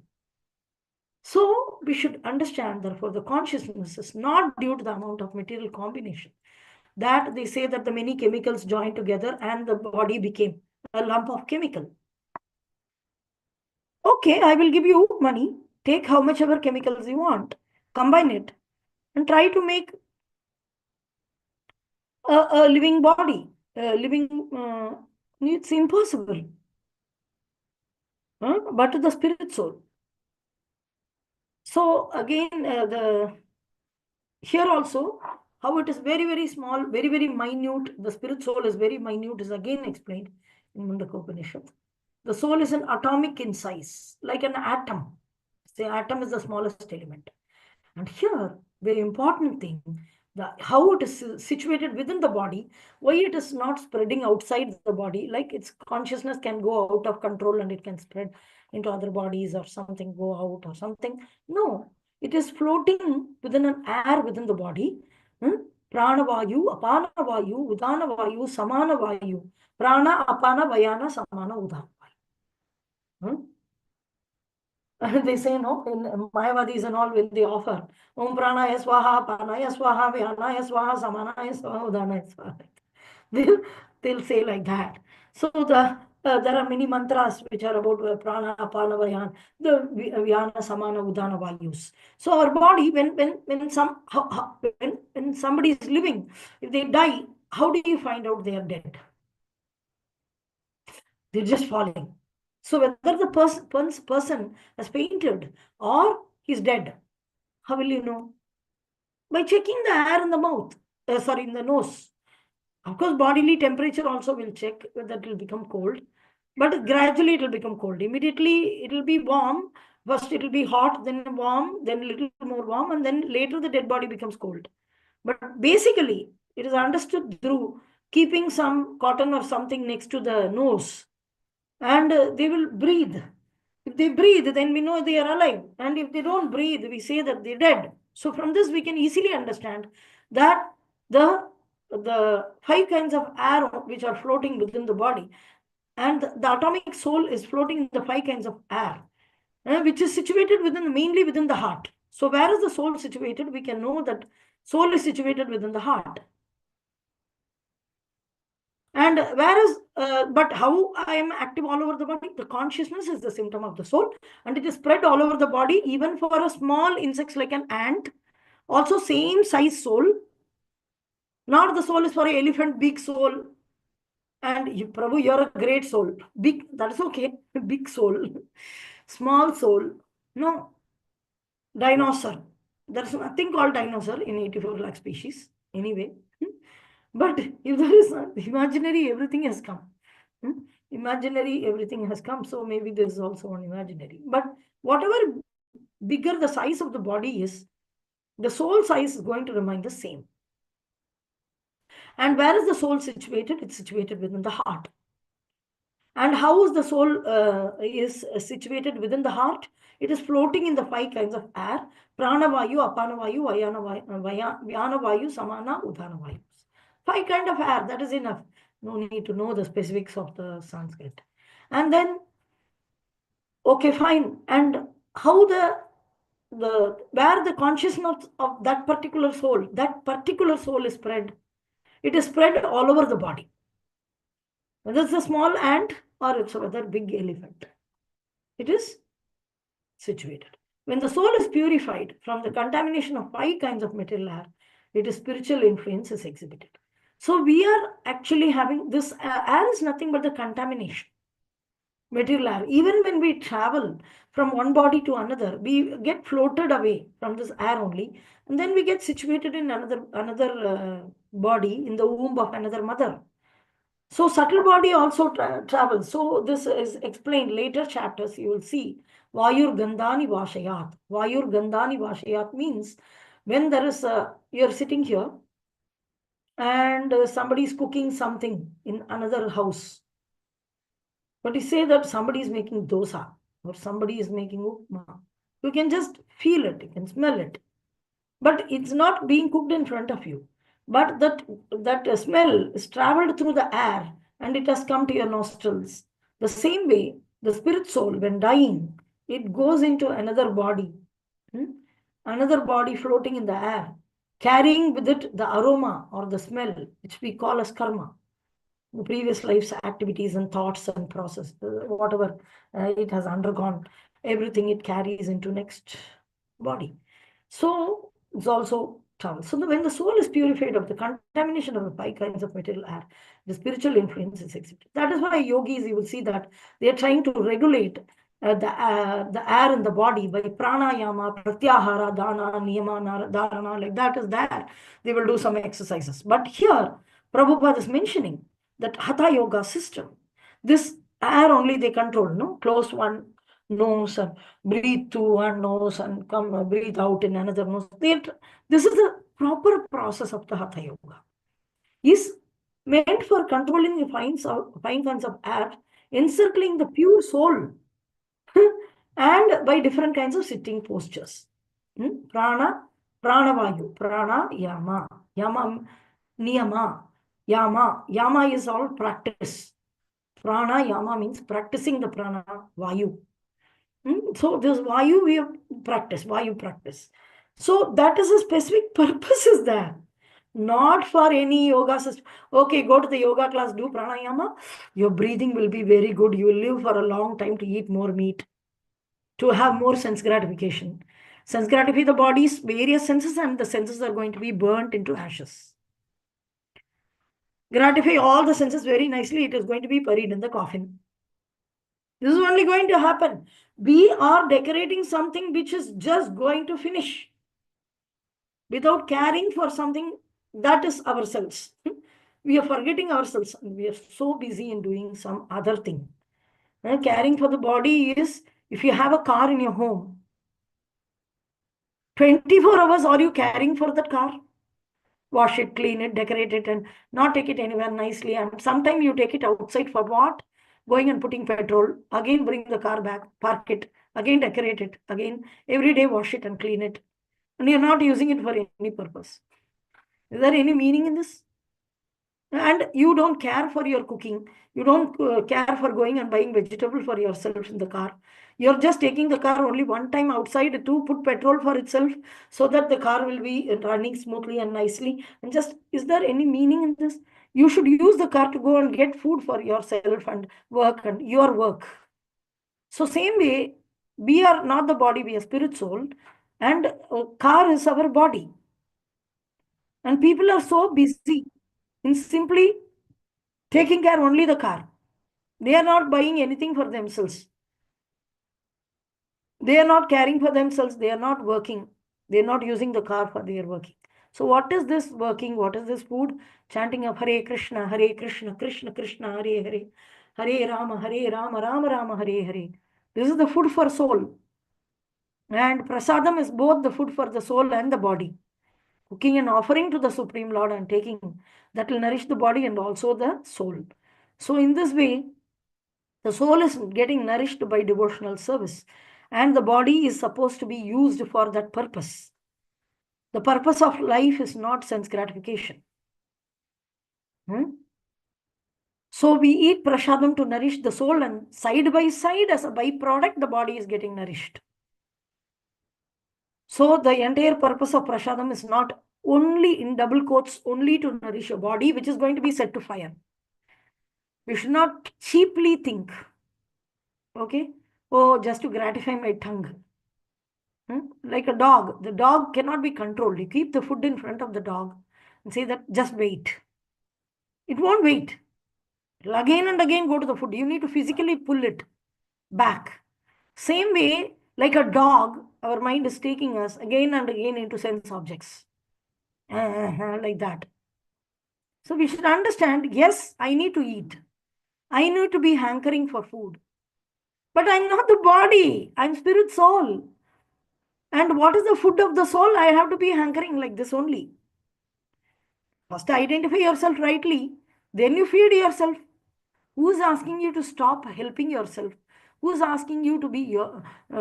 So we should understand, therefore, the consciousness is not due to the amount of material combination. That they say that the many chemicals joined together and the body became a lump of chemical. Okay, I will give you money. Take how much ever chemicals you want, combine it, and try to make a living body, it's impossible. But the spirit soul. So again, here also, how it is very, very small, very, very minute. The spirit soul is very minute, is again explained in Mundaka Upanishad. The soul is an atomic in size, like an atom. Say atom is the smallest element. And here, very important thing, how it is situated within the body, why it is not spreading outside the body, like its consciousness can go out of control and it can spread into other bodies or something, go out or something. No, it is floating within an air within the body. Prana vayu, apana vayu, udana vayu, samana vayu. Prana, apana, vayana, samana, udana vayu. They say no, in Mayavadis and all, when they offer Om Pranaya Swaha, Pranaya Swaha, Vyanaya Swaha, Samanaya Swaha, Udanaya Swaha. They'll say like that. So there are many mantras which are about prana, apana, vayan, the vyana, samana, udana vayus. So our body, when somebody is living, if they die, how do you find out they are dead? They're just falling. So whether the person has fainted or he's dead, how will you know? By checking the air in the mouth, in the nose. Of course, bodily temperature also will check whether it will become cold, but gradually it will become cold. Immediately it will be warm. First it will be hot, then warm, then a little more warm, and then later the dead body becomes cold. But basically, it is understood through keeping some cotton or something next to the nose, and they will breathe. If they breathe, then we know they are alive. And if they don't breathe, we say that they're dead. So from this, we can easily understand that the five kinds of air which are floating within the body, and the atomic soul is floating in the five kinds of air, which is situated mainly within the heart. So where is the soul situated? We can know that soul is situated within the heart. And whereas, but how I am active all over the body? The consciousness is the symptom of the soul, and it is spread all over the body, even for a small insects like an ant. Also, same size soul. Not the soul is for an elephant, big soul. And you, Prabhu, you're a great soul. Big, that's okay. Big soul. Small soul. No. Dinosaur. There's nothing called dinosaur in 84 lakh species. Anyway. But if there is imaginary, everything has come. Imaginary, everything has come. So maybe there is also an imaginary. But whatever bigger the size of the body is, the soul size is going to remain the same. And where is the soul situated? It's situated within the heart. And how is the soul is situated within the heart? It is floating in the five kinds of air: prana vayu, apana vayu, vyana vayu, samana, udana vayu. 5 kind of air, that is enough. No need to know the specifics of the Sanskrit. And then, okay, fine. And how where the consciousness of that particular soul is spread, it is spread all over the body. Whether it's a small ant or it's a big elephant, it is situated. When the soul is purified from the contamination of 5 kinds of material air, it is spiritual influence is exhibited. So we are actually having this air is nothing but the contamination. Material air. Even when we travel from one body to another, we get floated away from this air only, and then we get situated in another body in the womb of another mother. So subtle body also travels. So this is explained later chapters. You will see Vayur Gandhani Vashayat. Vayur Gandhani Vashayat means when there is you're sitting here and somebody is cooking something in another house. But you say that somebody is making dosa or somebody is making upma. You can just feel it, you can smell it. But it's not being cooked in front of you. But that smell is traveled through the air and it has come to your nostrils. The same way, the spirit soul, when dying, it goes into another body, another body floating in the air, carrying with it the aroma or the smell, which we call as karma, the previous life's activities and thoughts and process, whatever it has undergone, everything it carries into next body. So it's also travel. So when the soul is purified of the contamination of the 5 kinds of material air, the spiritual influence is exhibited. That is why yogis, you will see that they are trying to regulate the air in the body by pranayama, pratyahara, dana, niyama, dharana, like that is there. They will do some exercises. But here, Prabhupada is mentioning that hatha yoga system, this air only they control, no? Close one nose and breathe through one nose and come breathe out in another nose. This is the proper process of the hatha yoga. Is meant for controlling the fine kinds of air, encircling the pure soul, and by different kinds of sitting postures. Prana, pranavayu, prana, yama, yama, niyama, yama. Yama is all practice. Prana, yama means practicing the prana, vayu. So this Vayu we have practice, Vayu practice. So that is a specific purpose is there. Not for any yoga system. Okay, go to the yoga class, do pranayama. Your breathing will be very good. You will live for a long time to eat more meat, to have more sense gratification. Sense gratify the body's various senses, and the senses are going to be burnt into ashes. Gratify all the senses very nicely, it is going to be buried in the coffin. This is only going to happen. We are decorating something which is just going to finish without caring for something that is ourselves. We are forgetting ourselves and we are so busy in doing some other thing. Caring for the body is, if you have a car in your home, 24 hours are you caring for that car? Wash it, clean it, decorate it, and not take it anywhere nicely. And sometimes you take it outside for what? Going and putting petrol, again bring the car back, park it, again decorate it, again every day wash it and clean it. And you're not using it for any purpose. Is there any meaning in this? And you don't care for your cooking. You don't care for going and buying vegetable for yourself in the car. You're just taking the car only one time outside to put petrol for itself so that the car will be running smoothly and nicely. And just, is there any meaning in this? You should use the car to go and get food for yourself and work and your work. So same way, we are not the body, we are spirit soul, and car is our body. And people are so busy in simply taking care only the car. They are not buying anything for themselves. They are not caring for themselves. They are not working. They are not using the car for their working. So what is this working? What is this food? Chanting of Hare Krishna, Krishna Krishna, Hare Hare, Hare Rama, Rama Rama, Hare Hare. This is the food for soul. And prasadam is both the food for the soul and the body. Cooking and offering to the Supreme Lord and taking, that will nourish the body and also the soul. So in this way, the soul is getting nourished by devotional service, and the body is supposed to be used for that purpose. The purpose of life is not sense gratification. So we eat prasadam to nourish the soul, and side by side, as a byproduct, the body is getting nourished. So the entire purpose of prasadam is not only, in double quotes, only to nourish your body, which is going to be set to fire. We should not cheaply think, okay, oh, just to gratify my tongue. Like a dog, the dog cannot be controlled. You keep the food in front of the dog and say that just wait. It won't wait. It'll again and again go to the food. You need to physically pull it back. Same way, like a dog, our mind is taking us again and again into sense objects. Like that. So we should understand, yes, I need to eat. I need to be hankering for food. But I'm not the body. I'm spirit soul. And what is the food of the soul? I have to be hankering like this only. First, identify yourself rightly. Then you feed yourself. Who's asking you to stop helping yourself? Who's asking you to be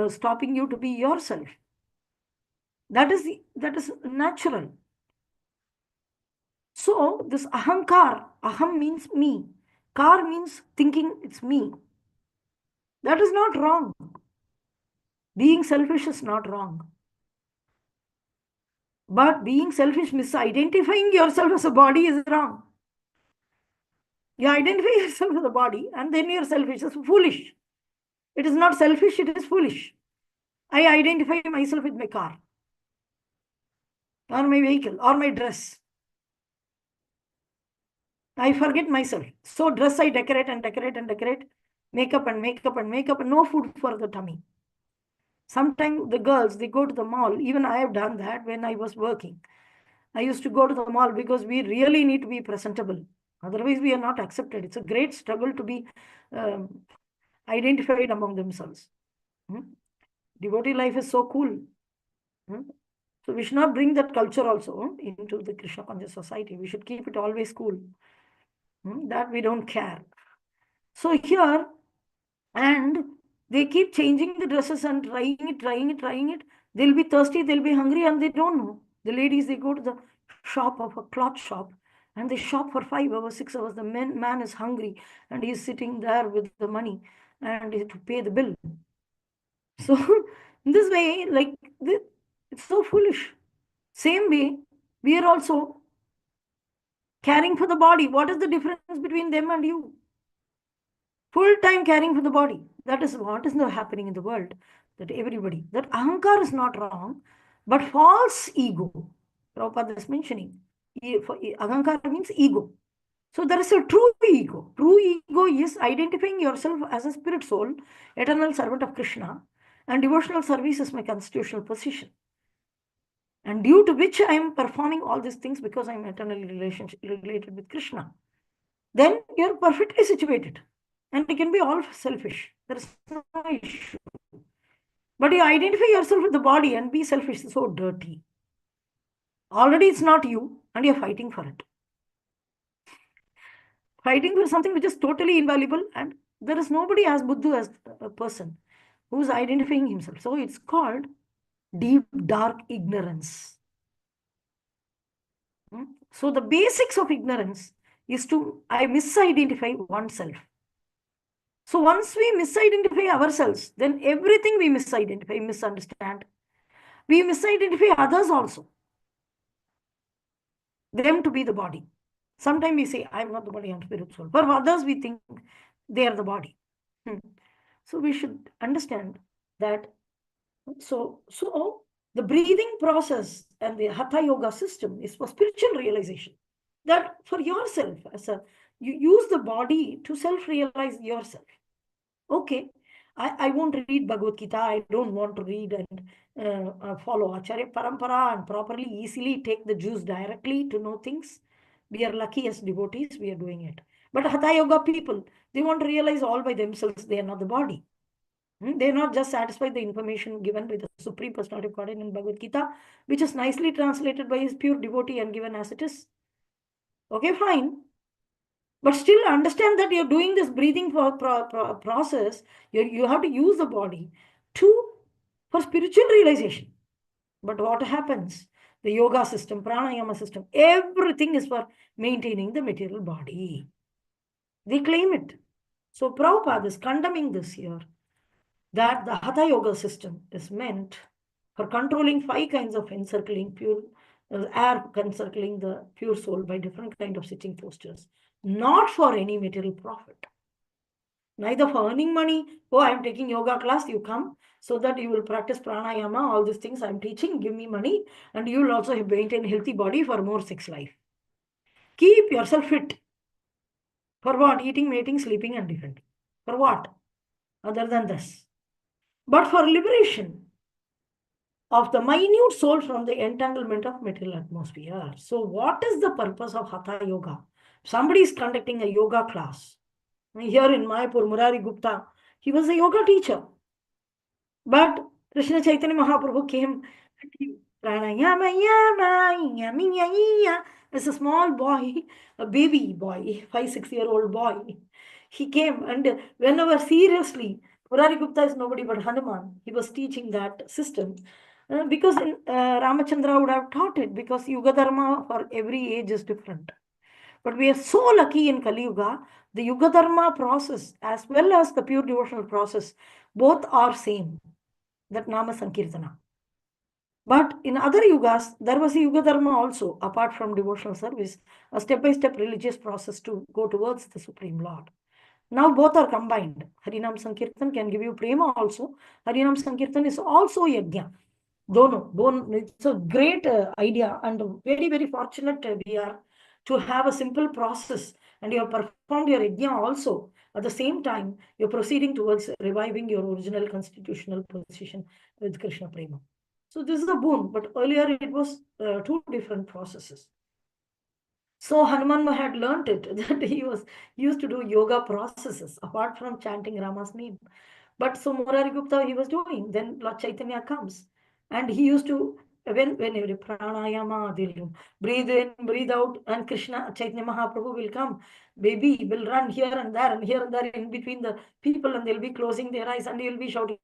stopping you to be yourself? That is natural. So this ahankar, aham means me. Kar means thinking it's me. That is not wrong. Being selfish is not wrong. But being selfish, misidentifying yourself as a body is wrong. You identify yourself as a body and then you're selfish. It's foolish. It is not selfish, it is foolish. I identify myself with my car or my vehicle or my dress. I forget myself. So dress I decorate and decorate and decorate. Makeup and makeup and makeup and no food for the tummy. Sometimes the girls, they go to the mall. Even I have done that when I was working. I used to go to the mall because we really need to be presentable. Otherwise, we are not accepted. It's a great struggle to be identified among themselves. Devotee life is so cool. So we should not bring that culture also into the Krishna conscious society. We should keep it always cool. That we don't care. So here, and they keep changing the dresses and trying it. They'll be thirsty, they'll be hungry, and they don't know. The ladies, they go to the shop of a cloth shop and they shop for 5 hours, 6 hours. The man is hungry and he's sitting there with the money and he has to pay the bill. So in this way, like this, it's so foolish. Same way, we are also caring for the body. What is the difference between them and you? Full time caring for the body. That is what is now happening in the world. That everybody, that ahankar is not wrong, but false ego. Prabhupada is mentioning. Ahankar means ego. So there is a true ego. True ego is identifying yourself as a spirit soul, eternal servant of Krishna, and devotional service is my constitutional position. And due to which I am performing all these things because I am eternally related with Krishna. Then you are perfectly situated. And it can be all selfish. There is no issue. But you identify yourself with the body and be selfish is so dirty. Already it's not you, and you're fighting for it. Fighting for something which is totally invaluable, and there is nobody as Buddha as a person who's identifying himself. So it's called deep, dark ignorance. So the basics of ignorance is to misidentify oneself. So once we misidentify ourselves, then everything we misidentify, misunderstand. We misidentify others also. Them to be the body. Sometimes we say, I'm not the body, I'm spirit soul. For others, we think they are the body. So we should understand that. So the breathing process and the Hatha Yoga system is for spiritual realization. That for yourself, you use the body to self-realize yourself. Okay, I won't read Bhagavad Gita. I don't want to read and follow Acharya Parampara and properly, easily take the juice directly to know things. We are lucky as devotees, we are doing it. But Hatha Yoga people, they want to realize all by themselves they are not the body. They are not just satisfied the information given by the Supreme Personality of Godhead in Bhagavad Gita, which is nicely translated by his pure devotee and given as it is. Okay, fine. But still understand that you're doing this breathing process. You have to use the body for spiritual realization. But what happens? the yoga system, pranayama system, everything is for maintaining the material body. They claim it. So Prabhupada is condemning this here, that the Hatha Yoga system is meant for controlling 5 kinds of encircling pure air, encircling the pure soul by different kind of sitting postures, not for any material profit. Neither for earning money. Oh, I'm taking yoga class, you come so that you will practice pranayama, all these things I'm teaching, give me money, and you will also maintain a healthy body for more sex life. Keep yourself fit. For what? Eating, mating, sleeping, and defending. For what? Other than this. But for liberation of the minute soul from the entanglement of material atmosphere. So what is the purpose of Hatha Yoga? Somebody is conducting a yoga class. Here in Mayapur, Murari Gupta, he was a yoga teacher. But Krishna Chaitanya Mahaprabhu came as a small boy, a baby boy, 5-6-year-old boy. He came, and whenever seriously, Murari Gupta is nobody but Hanuman. He was teaching that system. Because Ramachandra would have taught it, because Yuga Dharma for every age is different. But we are so lucky in Kali Yuga, the Yuga Dharma process as well as the pure devotional process, both are same. That Nama Sankirtana. But in other yugas, there was a Yuga Dharma also, apart from devotional service, a step-by-step religious process to go towards the Supreme Lord. Now both are combined. Harinam Sankirtan can give you prema also. Harinam Sankirtan is also yajna. Dono, it's a great idea, and very, very fortunate we are to have a simple process, and you have performed your yajna also. At the same time, you're proceeding towards reviving your original constitutional position with Krishna Prema. So this is a boon, but earlier it was 2 different processes. So Hanuman had learnt it, that he was used to do yoga processes apart from chanting Rama's name. But so Murari Gupta he was doing. Then Lord Chaitanya comes, and he used to, when every pranayama, they'll breathe in, breathe out, and Krishna Chaitanya Mahaprabhu will come. Baby will run here and there and here and there in between the people, and they'll be closing their eyes, and he'll be shouting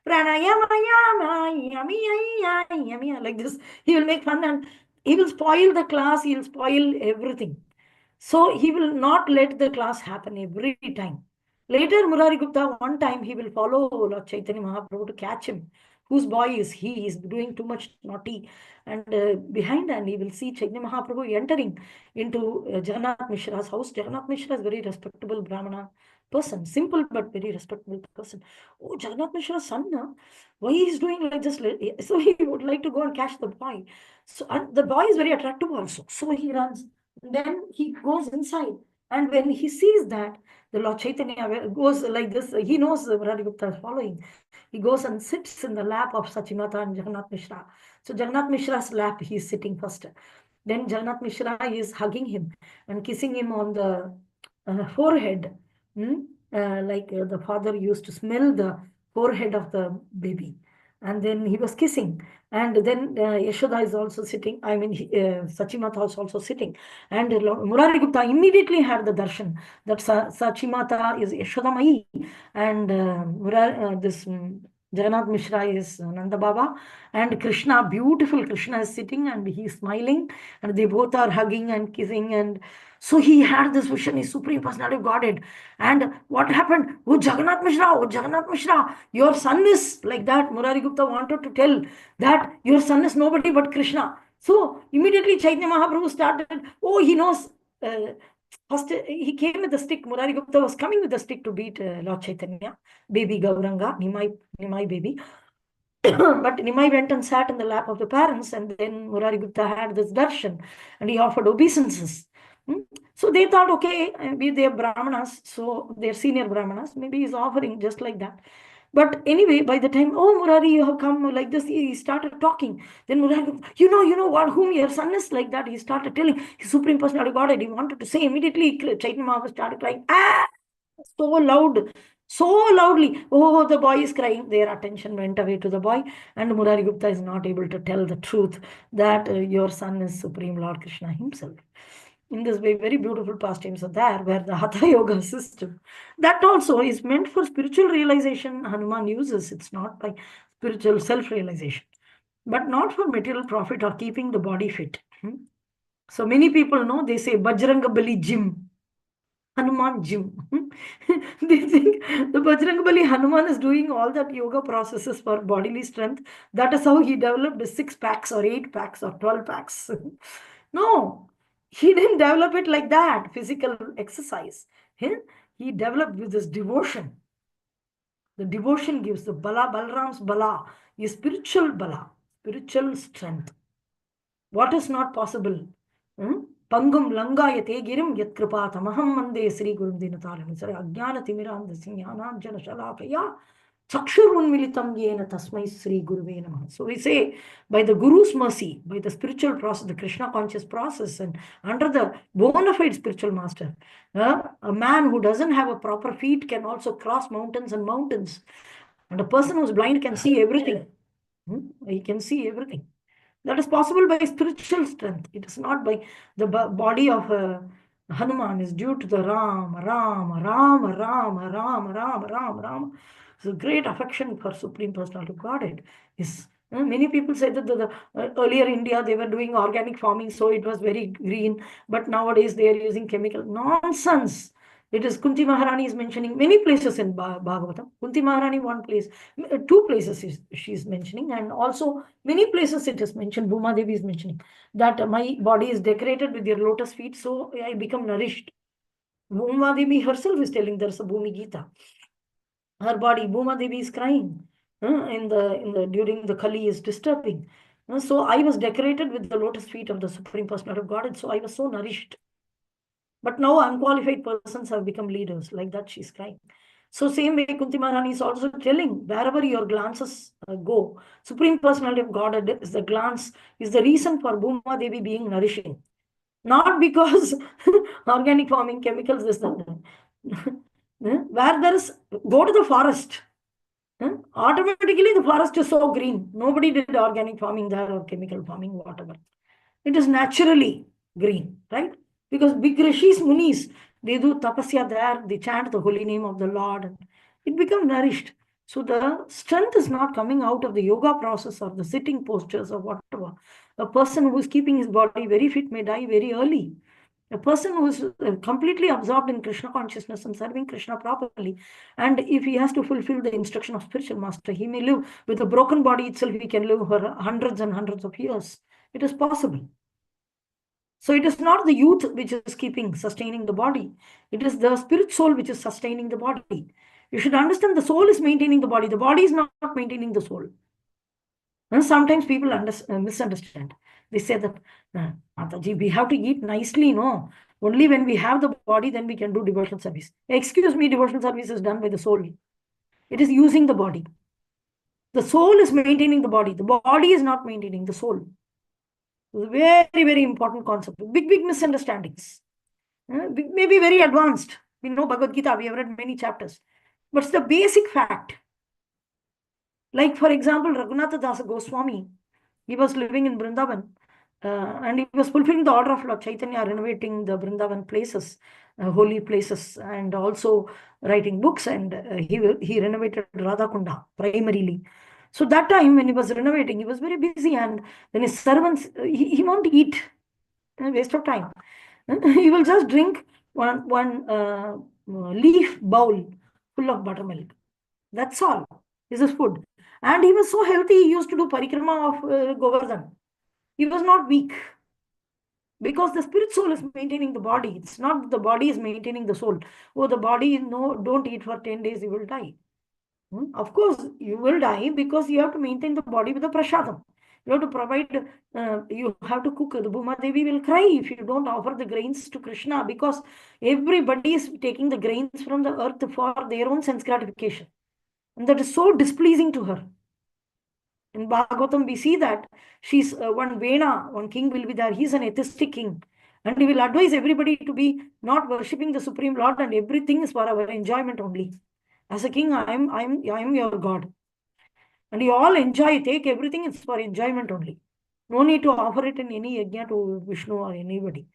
pranayama, yama, yami, yami, like this. He will make fun, and he will spoil the class. He'll spoil everything. So he will not let the class happen every time. Later, Murari Gupta, one time he will follow Lord Chaitanya Mahaprabhu to catch him. Whose boy is he? He is doing too much naughty. And behind, and he will see Chaitanya Mahaprabhu entering into Jagannath Mishra's house. Jagannath Mishra is a very respectable Brahmana person, simple but very respectable person. Oh, Jagannath Mishra's son, why he is doing like this? So he would like to go and catch the boy. So and the boy is very attractive also. So he runs. Then he goes inside. And when he sees that, the Lord Chaitanya goes like this, he knows Murari Gupta is following. He goes and sits in the lap of Sachimata and Jagannath Mishra. So Jagannath Mishra's lap, he is sitting first. Then Jagannath Mishra is hugging him and kissing him on the forehead. Like the father used to smell the forehead of the baby. And then he was kissing. And then Yashoda is also sitting. I mean, Sachimata is also sitting. And Murari Gupta immediately had the darshan that Sachimata is Yashodamai, and this Jagannath Mishra is Nanda Baba, and Krishna, beautiful Krishna, is sitting and he is smiling, and they both are hugging and kissing. And so he had this vision, his Supreme Personality of Godhead. And what happened? Oh, Jagannath Mishra, your son is like that. Murari Gupta wanted to tell that your son is nobody but Krishna. So immediately Chaitanya Mahaprabhu started, oh, he knows. First, he came with the stick. Murari Gupta was coming with the stick to beat Lord Chaitanya, baby Gauranga, Nimai baby. But Nimai went and sat in the lap of the parents, and then Murari Gupta had this darshan, and he offered obeisances. So they thought, okay, maybe they're Brahmanas, so they're senior Brahmanas, maybe he's offering just like that. But anyway, by the time, oh, Murari, you have come like this, he started talking. Then Murari, you know what, whom your son is like that. He started telling his Supreme Personality of Godhead. He wanted to say immediately, Chaitanya Mahaprabhu started crying, so loud, so loudly. Oh, the boy is crying. Their attention went away to the boy. And Murari Gupta is not able to tell the truth that your son is Supreme Lord Krishna himself. In this way, very beautiful pastimes are there, where the Hatha Yoga system, that also is meant for spiritual realization. Hanuman uses, it's not by spiritual self-realization. but not for material profit or keeping the body fit. So many people know, they say Bajranga Bali gym, Hanuman gym. They think the Bajranga Bali Hanuman is doing all that yoga processes for bodily strength. That is how he developed the 6 packs or 8 packs or 12 packs. No, he didn't develop it like that, physical exercise. He developed with this devotion. The devotion gives the bala, Balram's bala, is spiritual bala, spiritual strength. What is not possible? Pangum langayate girim yat kripatamaham mande Sri Gurum Dinatalam. Ajnana timirandasya jnananjana shalakaya chakshurunmilitam yena tasmai Sri Guruve Namaha. So we say, by the Guru's mercy, by the spiritual process, the Krishna conscious process, and under the bona fide spiritual master, a man who doesn't have a proper feet can also cross mountains and mountains. And a person who's blind can see everything. He can see everything. That is possible by spiritual strength. It is not by the body of Hanuman. Is due to the Ram, Ram, Ram, Ram, Ram, Ram, Ram, Ram. So great affection for Supreme Personality of Godhead is. Many people say that earlier India, they were doing organic farming, so it was very green. But nowadays they are using chemical. Nonsense. It is Kunti Maharani is mentioning many places in Bhagavatam. Kunti Maharani, one place, 2 places she is mentioning, and also many places it is mentioned. Bhuma Devi is mentioning that my body is decorated with your lotus feet, so I become nourished. Bhuma Devi herself is telling there's a Bhumi Gita. Her body, Bhuma Devi is crying during the Kali is disturbing. So I was decorated with the lotus feet of the Supreme Personality of Godhead, so I was so nourished. But now unqualified persons have become leaders. Like that, she's crying. So same way, Kunti Maharani is also telling, wherever your glances go, Supreme Personality of God is the glance, is the reason for Bhuma Devi being nourishing. Not because organic farming, chemicals, this, that. Where there is, go to the forest. Automatically, the forest is so green. Nobody did organic farming there or chemical farming, whatever. It is naturally green, right? Because big rishis, munis, they do tapasya there, they chant the holy name of the Lord, and it becomes nourished. So the strength is not coming out of the yoga process or the sitting postures or whatever. A person who is keeping his body very fit may die very early. A person who is completely absorbed in Krishna consciousness and serving Krishna properly, and if he has to fulfill the instruction of spiritual master, he may live with a broken body itself, he can live for hundreds and hundreds of years. It is possible. So it is not the youth which is sustaining the body. It is the spirit soul which is sustaining the body. You should understand the soul is maintaining the body. The body is not maintaining the soul. And sometimes people misunderstand. They say that, Mataji, we have to eat nicely, no? Only when we have the body, then we can do devotional service. Excuse me, devotional service is done by the soul. It is using the body. The soul is maintaining the body. The body is not maintaining the soul. Very, very important concept. Big, big misunderstandings. Maybe very advanced. We know Bhagavad Gita, we have read many chapters. But it's the basic fact. Like, for example, Raghunatha Dasa Goswami, he was living in Vrindavan, and he was fulfilling the order of Lord Chaitanya, renovating the Vrindavan places, holy places, and also writing books. And he renovated Radhakunda primarily. So that time when he was renovating, he was very busy, and then his servants, he won't eat, waste of time. He will just drink one leaf bowl full of buttermilk. That's all. This is food. And he was so healthy, he used to do parikrama of Govardhan. He was not weak. Because the spirit soul is maintaining the body. It's not the body is maintaining the soul. Oh, the body, no, don't eat for 10 days, you will die. Of course, you will die because you have to maintain the body with the prasadam. You have to provide, you have to cook. The Bhuma Devi will cry if you don't offer the grains to Krishna, because everybody is taking the grains from the earth for their own sense gratification. And that is so displeasing to her. In Bhagavatam, we see that she's one Vena, one king will be there. He's an atheistic king. And he will advise everybody to be not worshipping the Supreme Lord, and everything is for our enjoyment only. As a king, I am your God. And you all enjoy, take everything, it's for enjoyment only. No need to offer it in any yajna to Vishnu or anybody.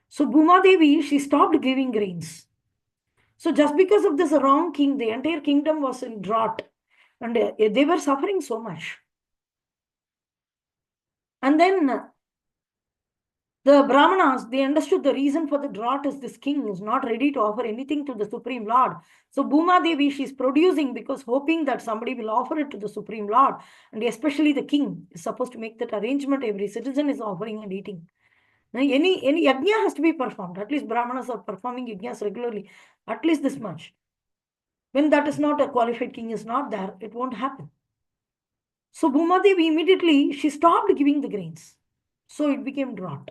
So Bhuma Devi, she stopped giving grains. So just because of this wrong king, the entire kingdom was in drought. And they were suffering so much. And then the Brahmanas, they understood the reason for the drought is this king is not ready to offer anything to the Supreme Lord. So Bhuma Devi, she's producing because hoping that somebody will offer it to the Supreme Lord. And especially the king is supposed to make that arrangement. Every citizen is offering and eating. Now, any yajna has to be performed. At least Brahmanas are performing yajnas regularly. At least this much. When that is not, a qualified king is not there, it won't happen. So Bhuma Devi immediately, she stopped giving the grains. So it became drought.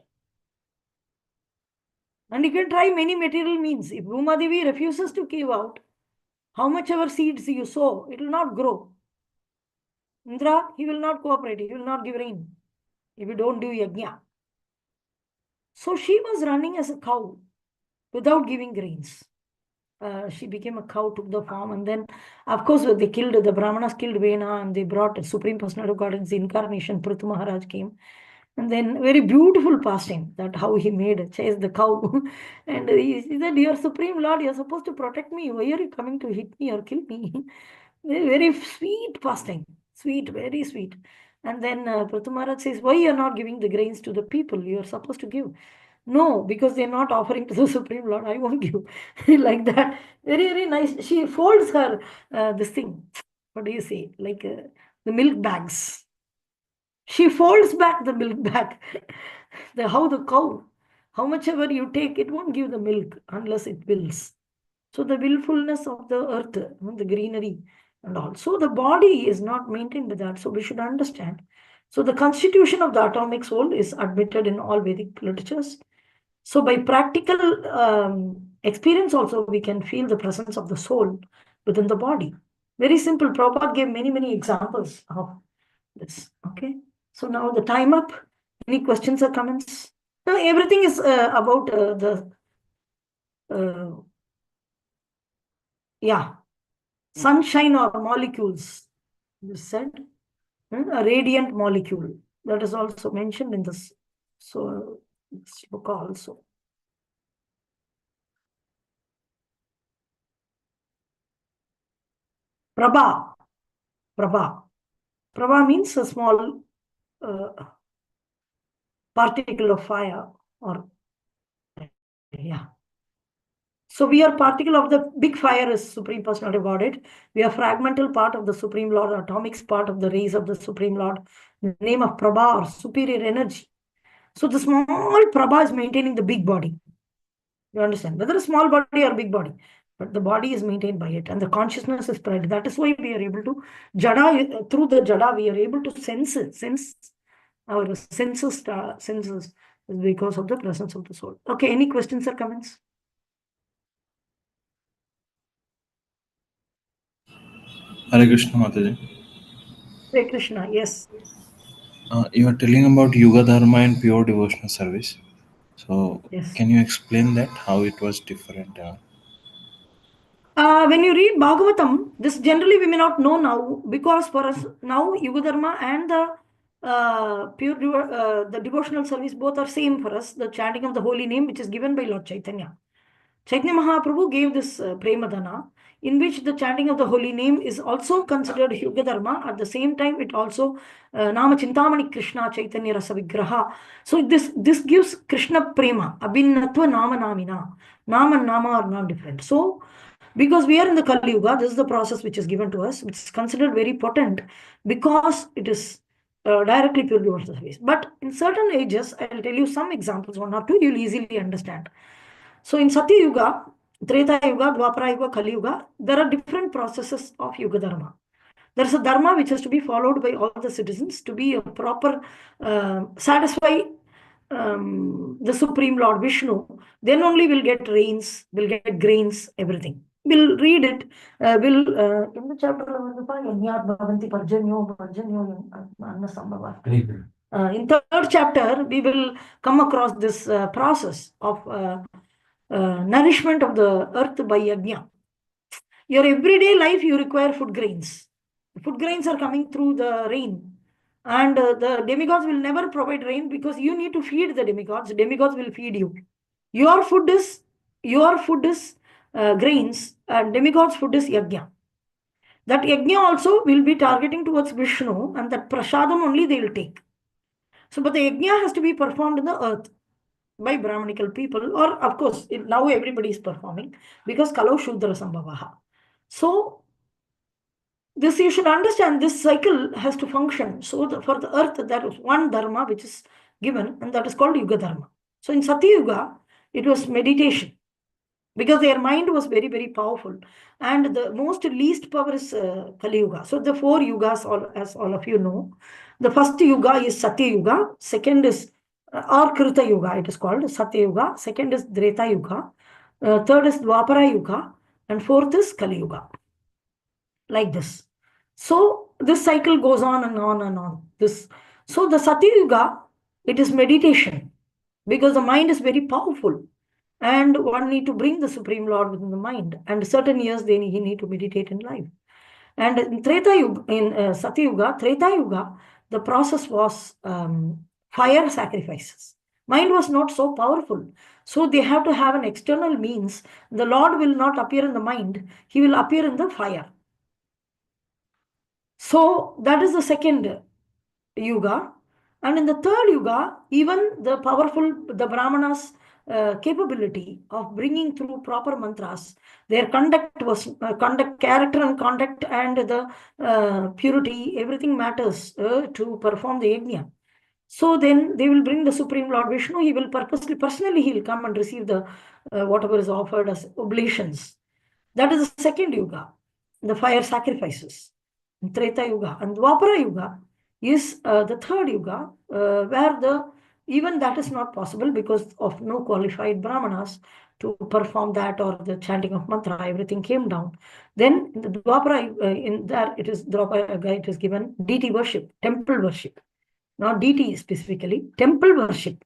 And you can try many material means. If Bhuma Devi refuses to give out, how much ever seeds you sow, it will not grow. Indra, he will not cooperate. He will not give rain if you don't do yajna. So she was running as a cow without giving grains. She became a cow, took the form, and then, of course, the Brahmanas killed Vena, and they brought a Supreme Personality of God's incarnation. Prithu Maharaj came. And then very beautiful pastime, that how he made chase the cow. And he said, "Your Supreme Lord, you're supposed to protect me. Why are you coming to hit me or kill me?" Very sweet pastime. Sweet, very sweet. And then Prithu Maharaj says, "Why you're not giving the grains to the people? You're supposed to give." "No, because they're not offering to the Supreme Lord. I won't give." Like that. Very, very nice. She folds her, this thing. What do you say? Like the milk bags. She folds back the milk bag. How the cow, how much ever you take, it won't give the milk unless it wills. So the willfulness of the earth, the greenery and all. So the body is not maintained with that. So we should understand. So the constitution of the atomic soul is admitted in all Vedic literatures. So by practical experience also, we can feel the presence of the soul within the body. Very simple. Prabhupada gave many, many examples of this. Okay. So now the time up. Any questions or comments? No, everything is about the sunshine or molecules. You said a radiant molecule that is also mentioned in this. So this book also. Prabha. Prabha. Prabha means a small particle of fire, or yeah. So we are particle of the big fire is Supreme Personality of Godhead. We are fragmental part of the Supreme Lord, atomic part of the rays of the Supreme Lord. The name of Prabha, or superior energy. So the small Prabha is maintaining the big body. You understand? Whether a small body or big body, but the body is maintained by it, and the consciousness is spread. That is why we are able to jada, through the jada, we are able to sense our senses because of the presence of the soul. Okay, any questions or comments? Hare Krishna Mataji. Hare Krishna, yes. You are telling about Yuga Dharma and pure devotional service. So, Yes. can you explain that, how it was different? When you read Bhagavatam, this generally we may not know now, because for us now Yuga Dharma and the the devotional service both are same for us. The chanting of the holy name, which is given by Lord Chaitanya. Chaitanya Mahaprabhu gave this Premadana, in which the chanting of the holy name is also considered Yuga Dharma. At the same time, it also Nama Chintamani Krishna Chaitanya Rasa Vigraha. So this gives Krishna Prema, Abhinnatva Nama Namina. Nama and Nama are not different. So because we are in the Kali Yuga, this is the process which is given to us, which is considered very potent because it is directly pure devotional service. But in certain ages, I'll tell you some examples, one or two, you'll easily understand. So in Satya Yuga, Treta Yuga, Dwapara Yuga, Kali Yuga, there are different processes of Yuga Dharma. There's a dharma which has to be followed by all the citizens to be a proper, satisfy the Supreme Lord Vishnu. Then only we'll get rains, we'll get grains, everything. We'll read it. In the chapter in third chapter, we will come across this process of nourishment of the earth by yajna. Your everyday life, you require food grains. Food grains are coming through the rain. And the demigods will never provide rain because you need to feed the demigods. Demigods will feed you. Your food is grains, and demigods' food is yajna. That yajna also will be targeting towards Vishnu, and that prasadam only they will take. So, but the yajna has to be performed in the earth by Brahmanical people, or of course, now everybody is performing because Kalau Shudra Sambhavaha. So, this you should understand, this cycle has to function. So, for the earth, there is one dharma which is given, and that is called Yuga Dharma. So, in Satya Yuga, it was meditation because their mind was very, very powerful. And the most least power is Kali Yuga. So, the 4 yugas, as all of you know, the first yuga is Satya Yuga, second is or Krita Yuga, it is called Satya Yuga, second is Treta Yuga, third is Dwapara Yuga, and fourth is Kali Yuga. Like this. So this cycle goes on and on and on. So the Satya Yuga, it is meditation because the mind is very powerful, and one need to bring the Supreme Lord within the mind. And certain years he need to meditate in life. And in Treta Yuga, in Satya Yuga, Treta Yuga, the process was fire sacrifices. Mind was not so powerful. So they have to have an external means. The Lord will not appear in the mind. He will appear in the fire. So that is the second yuga. And in the third yuga, even the powerful, the Brahmanas' capability of bringing through proper mantras, their conduct was character and conduct, and the purity, everything matters to perform the yajna. So then they will bring the Supreme Lord Vishnu. He will personally, he will come and receive the whatever is offered as oblations. That is the second yuga, the fire sacrifices. Treta Yuga. And Dwapara Yuga is the third yuga, where even that is not possible because of no qualified Brahmanas to perform that, or the chanting of mantra, everything came down. Then in the Dwapara, in there it is Dwapara Yuga, it is given deity worship, temple worship, not deity specifically, temple worship,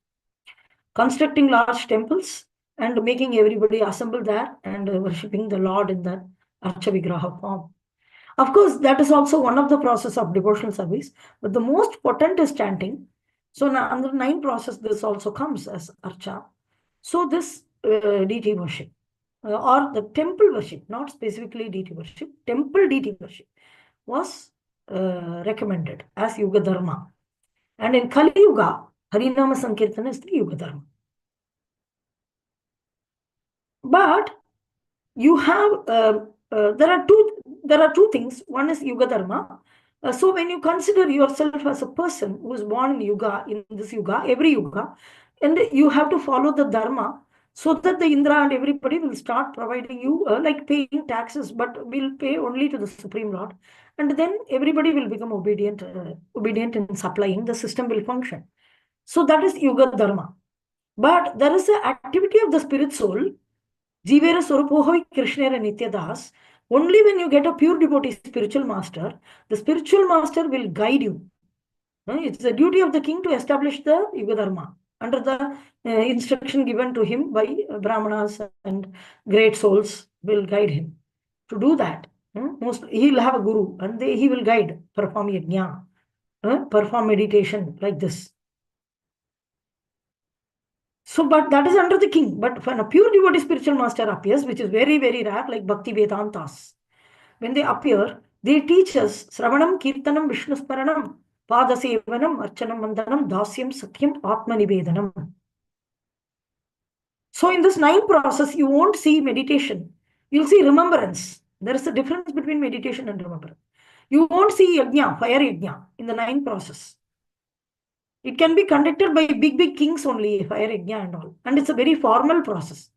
constructing large temples and making everybody assemble there and worshipping the Lord in that Archa Vigraha form. Of course, that is also one of the process of devotional service, but the most potent is chanting. So now under 9 process, this also comes as Archa. So this deity worship or the temple worship, not specifically deity worship, temple deity worship was recommended as Yuga Dharma. And in Kali Yuga, Harinama Sankirtana is the Yuga Dharma. But you have there are two things. One is Yuga Dharma. So when you consider yourself as a person who is born in Yuga, in this Yuga, every Yuga, and you have to follow the Dharma, so that the Indra and everybody will start providing you like paying taxes, but will pay only to the Supreme Lord. And then everybody will become obedient in supplying. The system will function. So that is Yuga Dharma. But there is an activity of the spirit soul, Jivera Swarupohoi Krishnera Nityadas. Only when you get a pure devotee spiritual master, the spiritual master will guide you. It's the duty of the king to establish the Yuga Dharma under the instruction given to him by Brahmanas and great souls will guide him to do that. He will have a guru and he will guide, perform yajna, perform meditation like this. So, but that is under the king. But when a pure devotee spiritual master appears, which is very, very rare, like Bhakti Vedantas, when they appear, they teach us Sravanam, Kirtanam, Vishnu Sparanam, Padasevanam, Archanam, Mandanam, Dasyam, Satyam, Atmanivedanam. So, in this 9 process, you won't see meditation. You'll see remembrance. There is a difference between meditation and remembrance. You won't see yajna, fire yajna, in the 9 process. It can be conducted by big kings only, fire yajna and all. And it's a very formal process.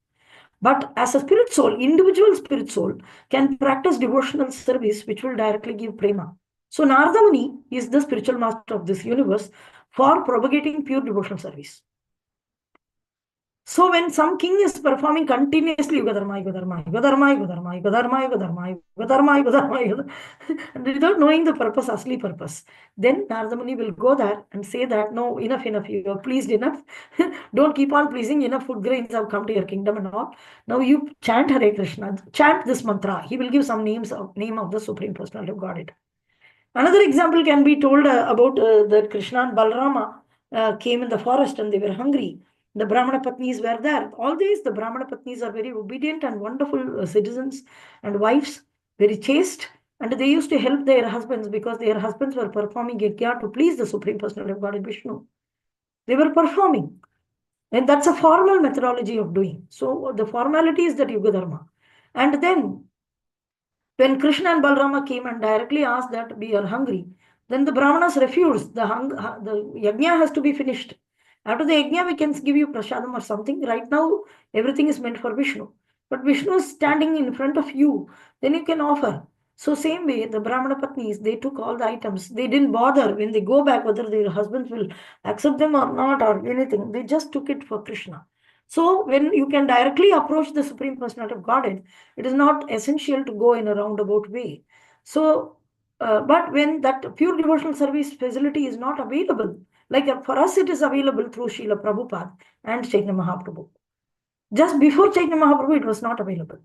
But as a spirit soul, individual spirit soul can practice devotional service, which will directly give prema. So Narada Muni is the spiritual master of this universe for propagating pure devotional service. So when some king is performing continuously Yuga Dharma, Yuga Dharma, Yuga Dharma, Yuga Dharma, Yuga Dharma, Yuga Dharma, Yuga Dharma, Yuga Dharma, Yuga Dharma, without knowing the purpose, asli purpose, then Narada Muni will go there and say that, no, enough, you are pleased enough. Don't keep on pleasing, enough food grains have come to your kingdom and all. Now you chant Hare Krishna, chant this mantra. He will give some name of the Supreme Personality of Godhead. Another example can be told about that Krishna and Balarama came in the forest and they were hungry. The Brahmana Patnis were there. All these, the Brahmana Patnis are very obedient and wonderful citizens and wives, very chaste. And they used to help their husbands because their husbands were performing yajna to please the Supreme Personality of Godhead Vishnu. They were performing. And that's a formal methodology of doing. So the formality is that Yuga Dharma. And then when Krishna and Balrama came and directly asked that we are hungry, then the Brahmanas refused. The yajna has to be finished. After the yajna, we can give you prasadam or something. Right now, everything is meant for Vishnu. But Vishnu is standing in front of you. Then you can offer. So same way, the Brahmana Patnis, they took all the items. They didn't bother when they go back whether their husbands will accept them or not or anything. They just took it for Krishna. So when you can directly approach the Supreme Personality of Godhead, it is not essential to go in a roundabout way. So, but when that pure devotional service facility is not available, like for us, it is available through Srila Prabhupada and Chaitanya Mahaprabhu. Just before Chaitanya Mahaprabhu, it was not available.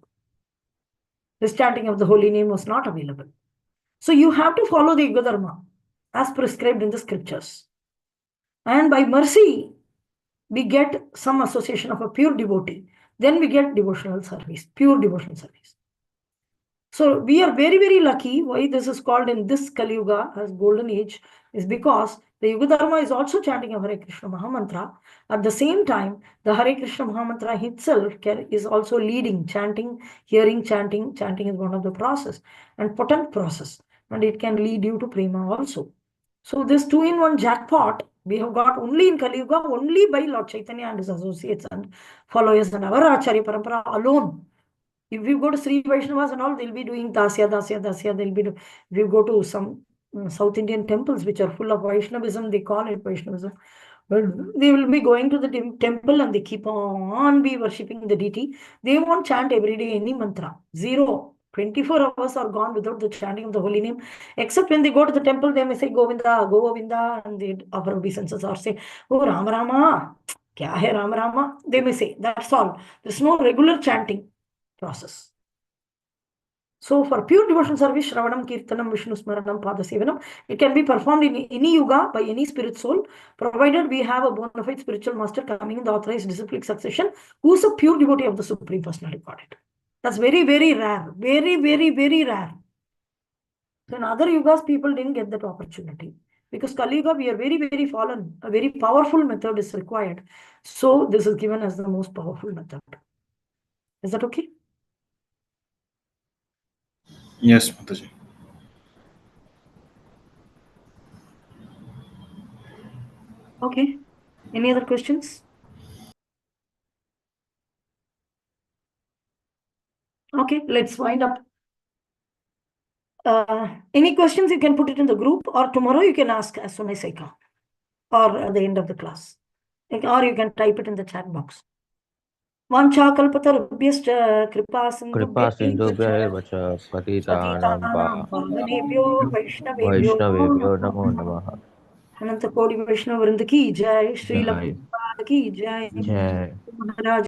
The chanting of the holy name was not available. So you have to follow the Yuga Dharma as prescribed in the scriptures. And by mercy, we get some association of a pure devotee. Then we get devotional service, pure devotional service. So we are very, very lucky. Why this is called in this Kali Yuga as golden age is because the Yuga Dharma is also chanting a Hare Krishna Mahamantra. At the same time, the Hare Krishna Mahamantra itself is also leading, chanting, hearing, chanting. Chanting is one of the process and potent process, and it can lead you to prema also. So this two-in-one jackpot we have got only in Kali Yuga, only by Lord Chaitanya and his associates and followers and our Acharya Parampara alone. If you go to Sri Vaishnavas and all, they'll be doing Dasya, Dasya, Dasya. They'll be if you go to some South Indian temples which are full of Vaishnavism, they call it Vaishnavism. But they will be going to the temple and they keep on be worshipping the deity. They won't chant every day any mantra. Zero. 24 hours are gone without the chanting of the holy name. Except when they go to the temple, they may say Govinda, Govinda, and they offer obeisances or say, Oh Rama Rama, kya hai Rama Rama? They may say, that's all. There's no regular chanting process. So for pure devotional service, Shravanam, Kirtanam, Vishnu Smaranam, Padasevanam, it can be performed in any yuga by any spirit soul, provided we have a bona fide spiritual master coming in the authorized disciplic succession, who is a pure devotee of the Supreme Personality of Godhead. That's very, very rare. Very, very, very rare. So in other yugas, people didn't get that opportunity. Because Kali Yuga, we are very, very fallen. A very powerful method is required. So this is given as the most powerful method. Is that okay? Yes, Mataji. Okay. Any other questions? Okay, let's wind up. Any questions, you can put it in the group, or tomorrow you can ask as soon as I come, or at the end of the class. Or you can type it in the chat box. Vancha kalpatarubhyascha kripa कृपा sindhubhya सिन्धुभ्य एव च पतितानां patitanam pavanebhyo vaishnavebhyo वैष्णवेभ्यो namo नमो namaha. नमः Ananta Kodi Vaishnava Vrinda ki jai, Srila Jai. Prabhupada ki jai, जय Maharaj